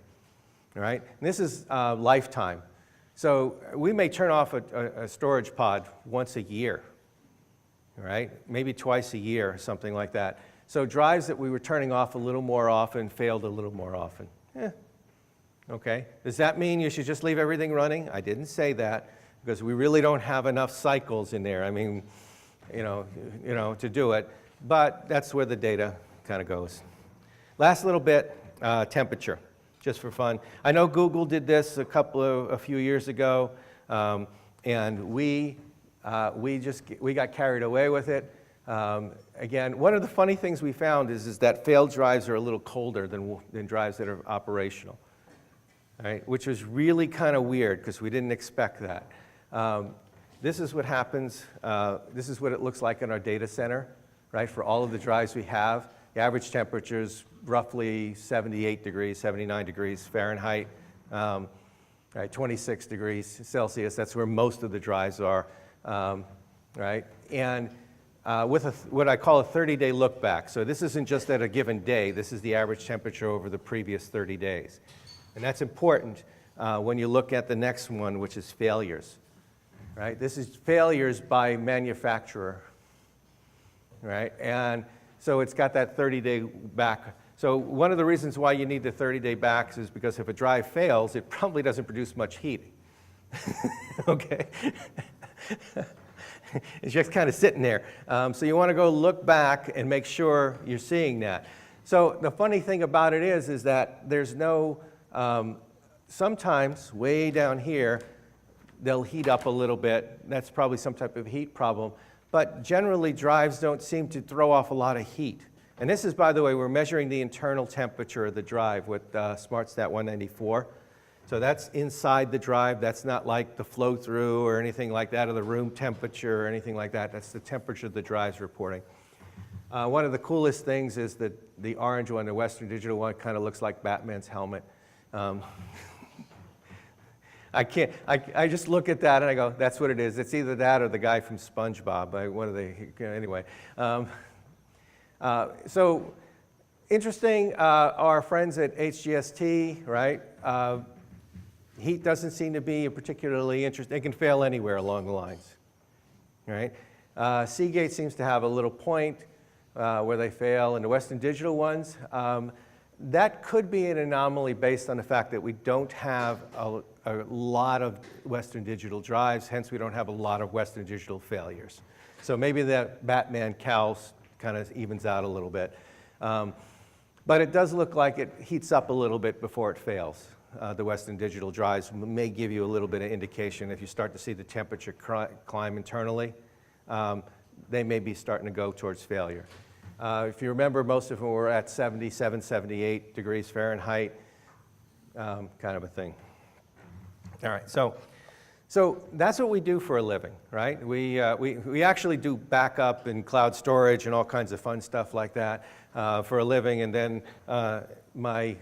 B: Right, and this is lifetime. So we may turn off a storage pod once a year, right? Maybe twice a year, something like that. So drives that we were turning off a little more often failed a little more often. Okay. Does that mean you should just leave everything running? I didn't say that because we really don't have enough cycles in there. I mean, to do it. But that's where the data kind of goes. Last little bit, temperature. Just for fun. I know Google did this a few years ago, and we got carried away with it. Again, one of the funny things we found is that failed drives are a little colder than drives that are operational, right? Which was really kind of weird because we didn't expect that. This is what happens. This is what it looks like in our data center, right? For all of the drives we have, the average temperature is roughly 78 degrees, 79 degrees Fahrenheit, right, 26 degrees Celsius. That's where most of the drives are, right? and with what I call a 30-day look back. So this isn't just at a given day. This is the average temperature over the previous 30 days. And that's important when you look at the next one, which is failures. Right? This is failures by manufacturer. Right? And so it's got that 30-day back. So one of the reasons why you need the 30-day backs is because if a drive fails, it probably doesn't produce much heat. Okay? It's just kind of sitting there. So you want to go look back and make sure you're seeing that. So the funny thing about it is that there's no, sometimes way down here, they'll heat up a little bit. That's probably some type of heat problem. But generally, drives don't seem to throw off a lot of heat. And this is, by the way, we're measuring the internal temperature of the drive with SmartStat 194. So that's inside the drive. That's not like the flow through or anything like that, or the room temperature or anything like that. That's the temperature the drive's reporting. One of the coolest things is that the orange one, the Western Digital one, kind of looks like Batman's helmet. I just look at that and I go, that's what it is. It's either that or the guy from SpongeBob. One of the, anyway. So interesting, our friends at HGST, right? Heat doesn't seem to be a particularly interesting. It can fail anywhere along the lines, right? Seagate seems to have a little point where they fail, and the Western Digital ones, that could be an anomaly based on the fact that we don't have a lot of Western Digital drives, hence we don't have a lot of Western Digital failures. So maybe that Batman cows kind of evens out a little bit. But it does look like it heats up a little bit before it fails. The Western Digital drives may give you a little bit of indication. If you start to see the temperature climb internally, they may be starting to go towards failure. If you remember, most of them were at 77, 78 degrees Fahrenheit, kind of a thing. All right, so that's what we do for a living, right? We actually do backup and cloud storage and all kinds of fun stuff like that for a living, and then my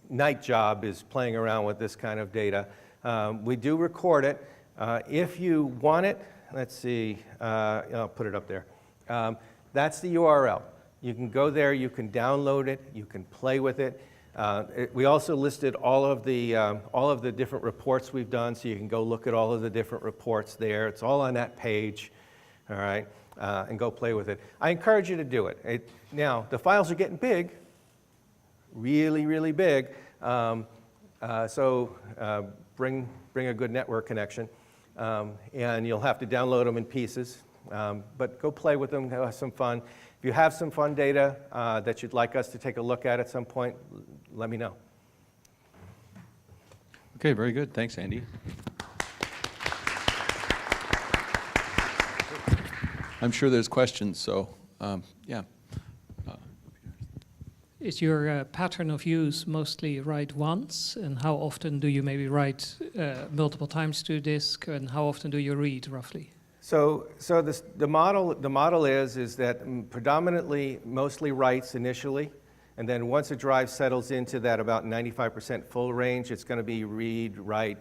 B: night job is playing around with this kind of data. We do record it. If you want it, let's see, I'll put it up there. That's the URL. You can go there, you can download it, you can play with it. We also listed all of the different reports we've done, so you can go look at all of the different reports there. It's all on that page, all right, and go play with it. I encourage you to do it. Now, the files are getting big, really, really big, so bring a good network connection, and you'll have to download them in pieces, but go play with them, have some fun. If you have some fun data that you'd like us to take a look at some point, let me know.
A: Okay, very good. Thanks, Andy. I'm sure there's questions, so yeah.
D: Is your pattern of use mostly write once, and how often do you maybe write multiple times to disk, and how often do you read roughly?
B: So the model is that predominantly mostly writes initially, and then once a drive settles into that about 95% full range, it's going to be read, write,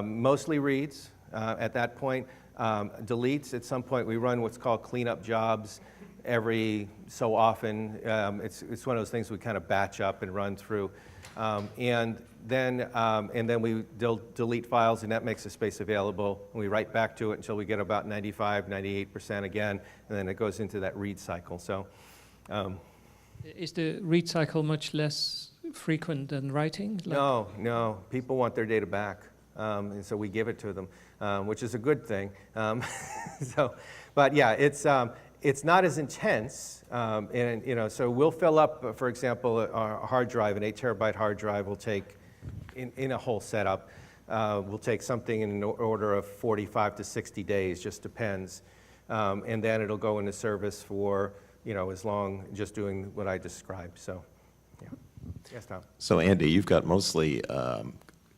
B: mostly reads at that point, deletes at some point. We run what's called cleanup jobs every so often. It's one of those things we kind of batch up and run through, and then we delete files, and that makes the space available. And we write back to it until we get about 95, 98% again, and then it goes into that read cycle. So,
D: is the read cycle much less frequent than writing?
B: No. People want their data back, and so we give it to them, which is a good thing. But yeah, it's not as intense, and so we'll fill up, for example, a hard drive, an 8-terabyte hard drive will take, in a whole setup, will take something in the order of 45 to 60 days, just depends, and then it'll go into service for as long, just doing what I described. So, yeah. Yes, Tom.
E: So Andy, you've got mostly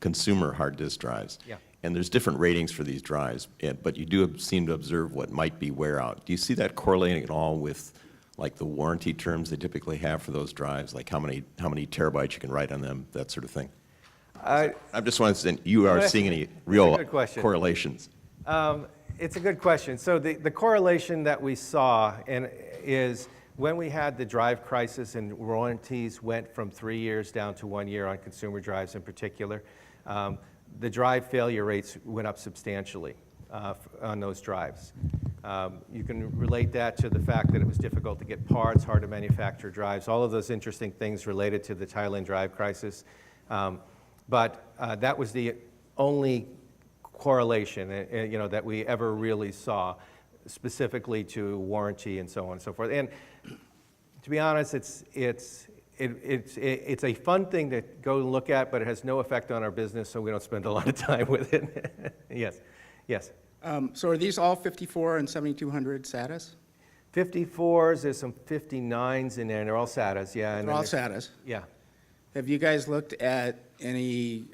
E: consumer hard disk drives.
B: Yeah.
E: And there's different ratings for these drives, but you do seem to observe what might be wear out. Do you see that correlating at all with like the warranty terms they typically have for those drives, like how many terabytes you can write on them, that sort of thing? I'm just wondering if you are seeing any real correlations.
B: It's a good question. So the correlation that we saw is when we had the drive crisis and warranties went from 3 years down to 1 year on consumer drives in particular, the drive failure rates went up substantially on those drives. You can relate that to the fact that it was difficult to get parts, hard to manufacture drives, all of those interesting things related to the Thailand drive crisis. But that was the only correlation that we ever really saw specifically to warranty and so on and so forth. And to be honest, it's a fun thing to go and look at, but it has no effect on our business, so we don't spend a lot of time with it. Yes.
F: So are these all 54 and 7200 SATAs?
B: 54s, there's some 59s in there, and they're all SATAs, yeah. And
F: They're all
B: then
F: SATAs.
B: yeah.
F: Have you guys looked at any,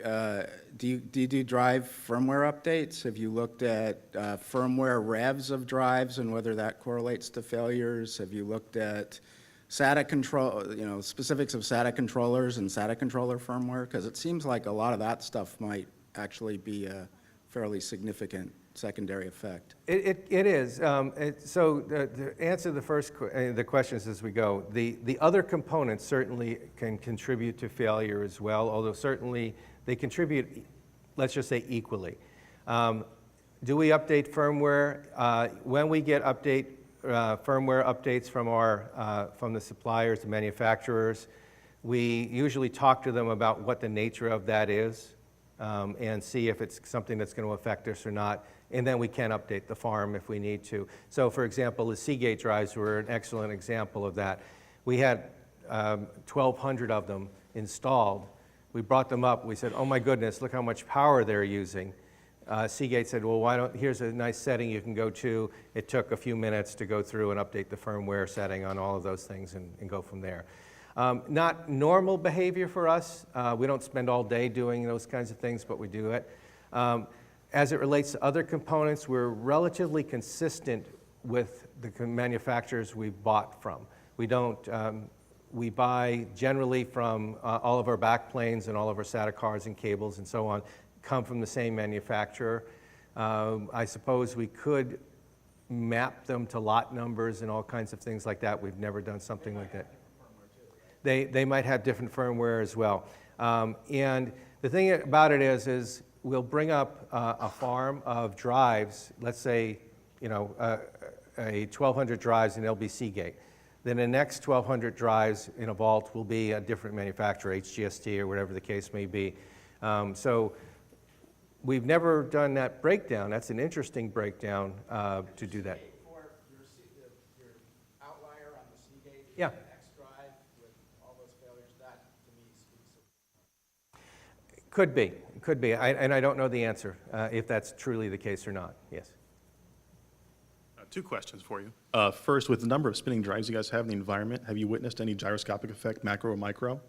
F: do you do drive firmware updates? Have you looked at firmware revs of drives and whether that correlates to failures? Have you looked at SATA control, specifics of SATA controllers and SATA controller firmware? Because it seems like a lot of that stuff might actually be a fairly significant secondary effect.
B: It is. So to answer the questions as we go, the other components certainly can contribute to failure as well, although certainly they contribute, let's just say, equally. Do we update firmware? When we get firmware updates from the suppliers, the manufacturers, we usually talk to them about what the nature of that is and see if it's something that's going to affect us or not. And then we can update the farm if we need to. So for example, the Seagate drives were an excellent example of that. We had 1,200 of them installed. We brought them up. We said, oh my goodness, look how much power they're using. Seagate said, well, here's a nice setting you can go to. It took a few minutes to go through and update the firmware setting on all of those things and go from there. Not normal behavior for us. We don't spend all day doing those kinds of things, but we do it. As it relates to other components, we're relatively consistent with the manufacturers we bought from. We buy generally from all of our backplanes and all of our SATA cards and cables and so on come from the same manufacturer. I suppose we could map them to lot numbers and all kinds of things like that. We've never done something like that. They might have different firmware as well. And the thing about it is we'll bring up a farm of drives, let's say, a 1,200 drives and they'll be Seagate. Then the next 1,200 drives in a vault will be a different manufacturer, HGST or whatever the case may be. So we've never done that breakdown. That's an interesting breakdown to do that.
F: For your outlier on the Seagate,
B: Yeah.
F: X drive with all those failures, that to me speaks of.
B: Could be. And I don't know the answer, if that's truly the case or not. Yes.
G: Two questions for you. First, with the number of spinning drives you guys have in the environment, have you witnessed any gyroscopic effect, macro or micro?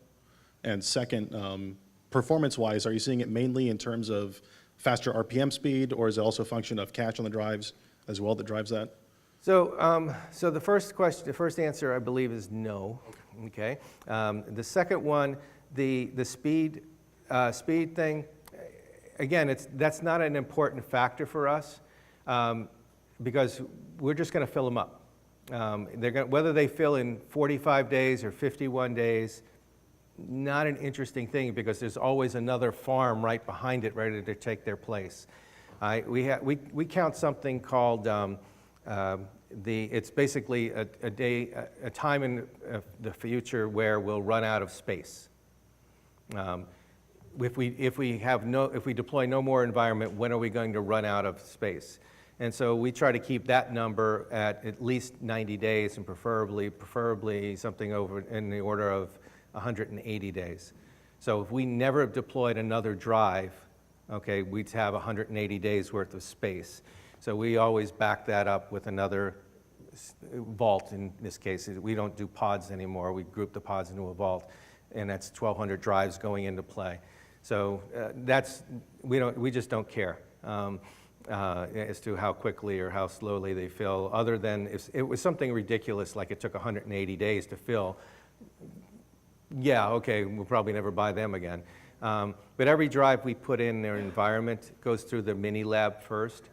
G: And second, performance-wise, are you seeing it mainly in terms of faster RPM speed, or is it also a function of cache on the drives as well that drives that?
B: So, so the first answer, I believe, is no. Okay. The second one, the speed thing, again, that's not an important factor for us because we're just going to fill them up. Whether they fill in 45 days or 51 days, not an interesting thing because there's always another farm right behind it ready to take their place. We count something called it's basically a time in the future where we'll run out of space. If we deploy no more environment, when are we going to run out of space? And so we try to keep that number at least 90 days and preferably something over in the order of 180 days. So if we never deployed another drive, okay, we'd have 180 days worth of space. So we always back that up with another vault. In this case, we don't do pods anymore. We group the pods into a vault, and that's 1,200 drives going into play. So we just don't care as to how quickly or how slowly they fill, other than if it was something ridiculous like it took 180 days to fill. Yeah, okay, we'll probably never buy them again. But every drive we put in their environment goes through the mini lab first.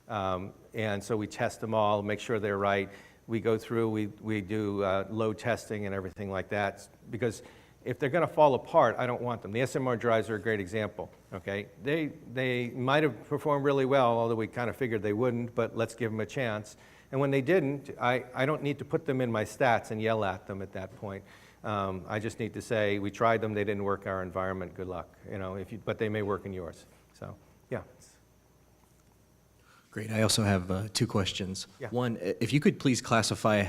B: And so we test them all, make sure they're right. We go through, we do load testing and everything like that, because if they're going to fall apart, I don't want them. The SMR drives are a great example, okay? They might have performed really well, although we kind of figured they wouldn't, but let's give them a chance. And when they didn't, I don't need to put them in my stats and yell at them at that point. I just need to say, we tried them, they didn't work our environment, good luck. But they may work in yours. So, yeah.
H: Great. I also have two questions.
B: Yeah.
H: One, if you could please classify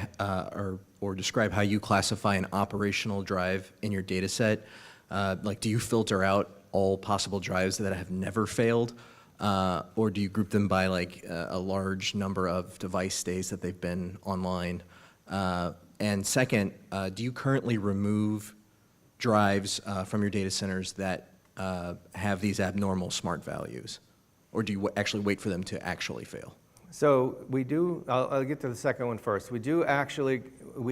H: or describe how you classify an operational drive in your data set. Like, do you filter out all possible drives that have never failed? Or do you group them by like a large number of device days that they've been online? And second, do you currently remove drives from your data centers that have these abnormal smart values? Or do you actually wait for them to actually fail?
B: So we do, I'll get to the second one first. We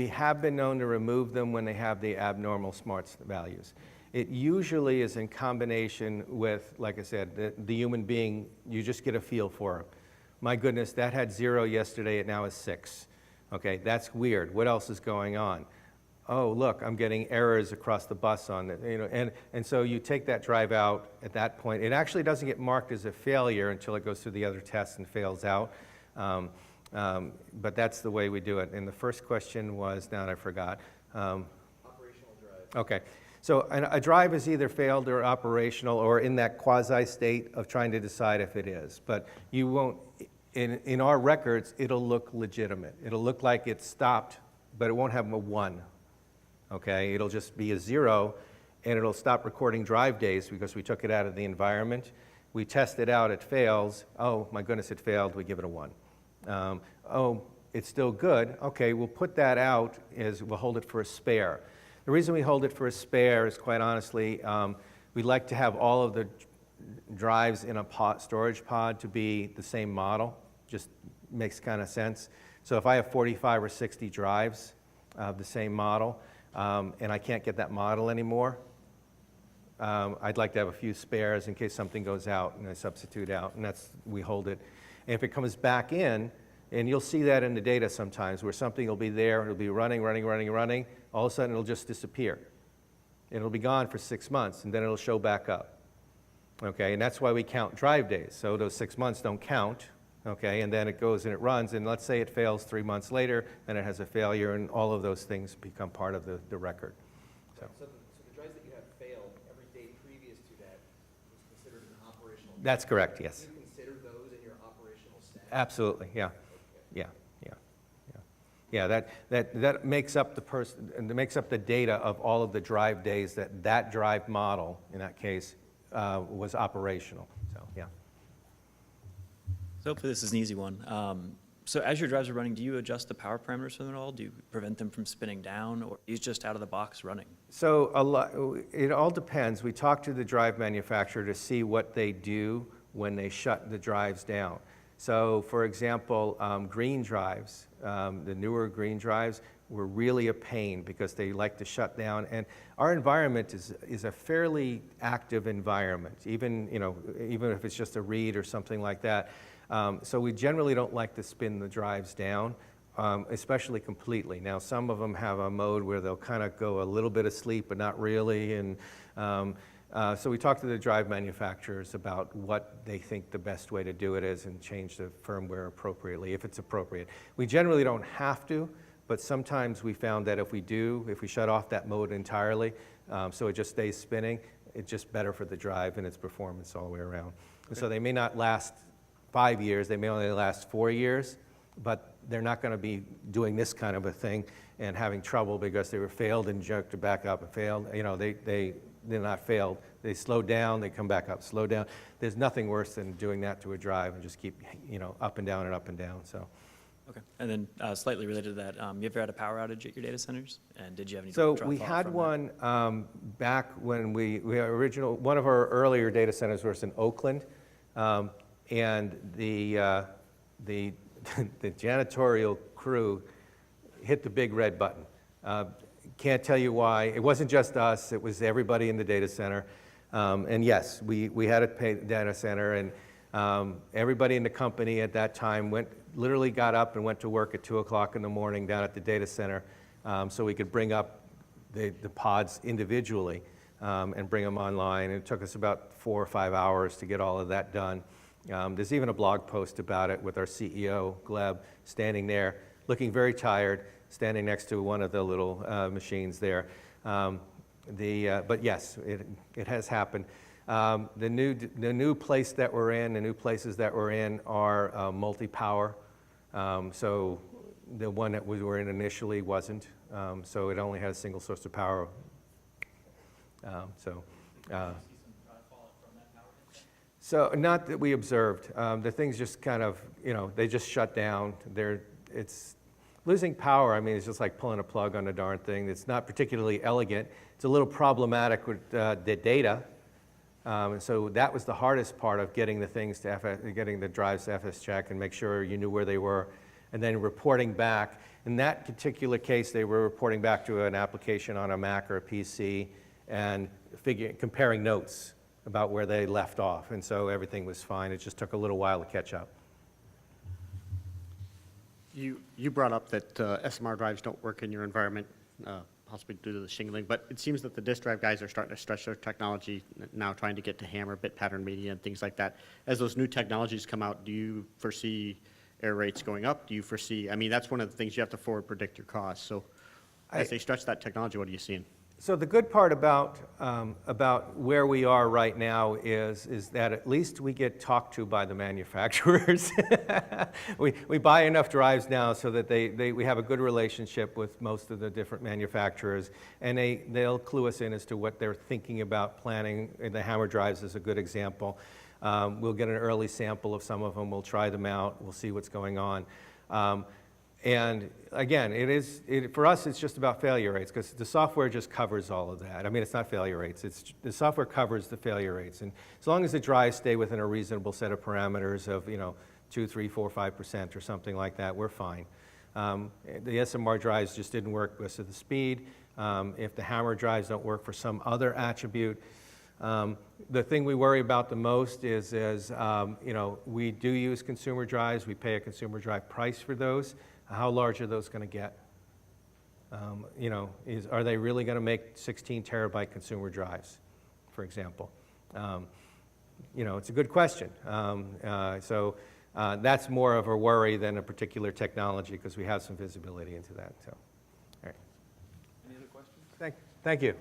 B: have been known to remove them when they have the abnormal smarts values. It usually is in combination with, like I said, the human being, you just get a feel for it. My goodness, that had 0 yesterday, it now is 6. Okay, that's weird. What else is going on? Oh, look, I'm getting errors across the bus on it. And so you take that drive out at that point. It actually doesn't get marked as a failure until it goes through the other tests and fails out. But that's the way we do it. And the first question was, now I forgot. Operational drive. Okay. So a drive is either failed or operational or in that quasi-state of trying to decide if it is. But you won't, in our records, it'll look legitimate. It'll look like it's stopped, but it won't have a 1. Okay, it'll just be a 0, and it'll stop recording drive days because we took it out of the environment. We test it out, it fails. Oh, my goodness, it failed, we give it a 1. Oh, it's still good. Okay, we'll put that out, we'll hold it for a spare. The reason we hold it for a spare is, quite honestly, we'd like to have all of the drives in a storage pod to be the same model. Just makes kind of sense. So if I have 45 or 60 drives of the same model, and I can't get that model anymore, I'd like to have a few spares in case something goes out and I substitute out, and we hold it. And if it comes back in, and you'll see that in the data sometimes, where something will be there, it'll be running, all of a sudden it'll just disappear. It'll be gone for 6 months, and then it'll show back up. Okay, and that's why we count drive days. So those 6 months don't count, okay, and then it goes and it runs, and let's say it fails 3 months later, then it has a failure, and all of those things become part of the record.
I: So the drives that you have failed, every day previous to that was considered an operational drive.
B: That's correct, yes.
I: Do you consider those in your operational status?
B: Absolutely, yeah. Yeah, that makes up makes up the data of all of the drive days that drive model, in that case, was operational, so yeah.
J: So hopefully this is an easy one. So as your drives are running, do you adjust the power parameters for them at all? Do you prevent them from spinning down, or is just out of the box running?
B: So it all depends. We talk to the drive manufacturer to see what they do when they shut the drives down. So for example, green drives, the newer green drives, were really a pain because they like to shut down. And our environment is a fairly active environment, even if it's just a read or something like that. So we generally don't like to spin the drives down, especially completely. Now, some of them have a mode where they'll kind of go a little bit asleep, but not really. And so we talk to the drive manufacturers about what they think the best way to do it is and change the firmware appropriately, if it's appropriate. We generally don't have to, but sometimes we found that if we shut off that mode entirely, so it just stays spinning, it's just better for the drive and its performance all the way around. Okay. So they may not last 5 years, they may only last 4 years, but they're not going to be doing this kind of a thing and having trouble because they were failed and jerked back up and failed. They're not failed. They slow down, they come back up, slow down. There's nothing worse than doing that to a drive and just keep, up and down and up and down. So.
J: Okay. And then slightly related to that, you ever had a power outage at your data centers? And did you have any?
B: So we had one back when one of our earlier data centers was in Oakland, and the janitorial crew hit the big red button. Can't tell you why. It wasn't just us, it was everybody in the data center. And yes, we had a data center, and Everybody in the company at that time literally got up and went to work at 2 o'clock in the morning down at the data center, so we could bring up the pods individually and bring them online. It took us about 4 or 5 hours to get all of that done. There's even a blog post about it with our CEO, Gleb, standing there, looking very tired, standing next to one of the little machines there. But yes, it has happened. The new place that we're in, the new places that we're in are multi-power. So the one that we were in initially wasn't. So it only has single source of power. So not that we observed. The things just kind of, they just shut down. It's losing power. I mean, it's just like pulling a plug on a darn thing. It's not particularly elegant. It's a little problematic with the data. And so that was the hardest part of getting the things to getting the drives to FS check and make sure you knew where they were, and then reporting back. In that particular case, they were reporting back to an application on a Mac or a PC and comparing notes about where they left off. And so everything was fine. It just took a little while to catch up.
K: You brought up that SMR drives don't work in your environment, possibly due to the shingling, but it seems that the disk drive guys are starting to stretch their technology now, trying to get to HAMR, bit pattern media, and things like that. As those new technologies come out, do you foresee error rates going up? Do you foresee, I mean, that's one of the things you have to forward predict your costs. So as they stretch that technology, what are you seeing?
B: So the good part about where we are right now is that at least we get talked to by the manufacturers. we buy enough drives now so that we have a good relationship with most of the different manufacturers, and they'll clue us in as to what they're thinking about planning. The HAMR drives is a good example. We'll get an early sample of some of them. We'll try them out. We'll see what's going on. And again, for us, it's just about failure rates, because the software just covers all of that. I mean, it's not failure rates. The software covers the failure rates. And as long as the drives stay within a reasonable set of parameters of 2, 3, 4, 5% or something like that, we're fine. The SMR drives just didn't work because of the speed. If the HAMR drives don't work for some other attribute, the thing we worry about the most is we do use consumer drives. We pay a consumer drive price for those. How large are those going to get? Are they really going to make 16 terabyte consumer drives, for example? It's a good question. So that's more of a worry than a particular technology, because we have some visibility into that. So, all right.
J: Any other questions?
B: Thank you.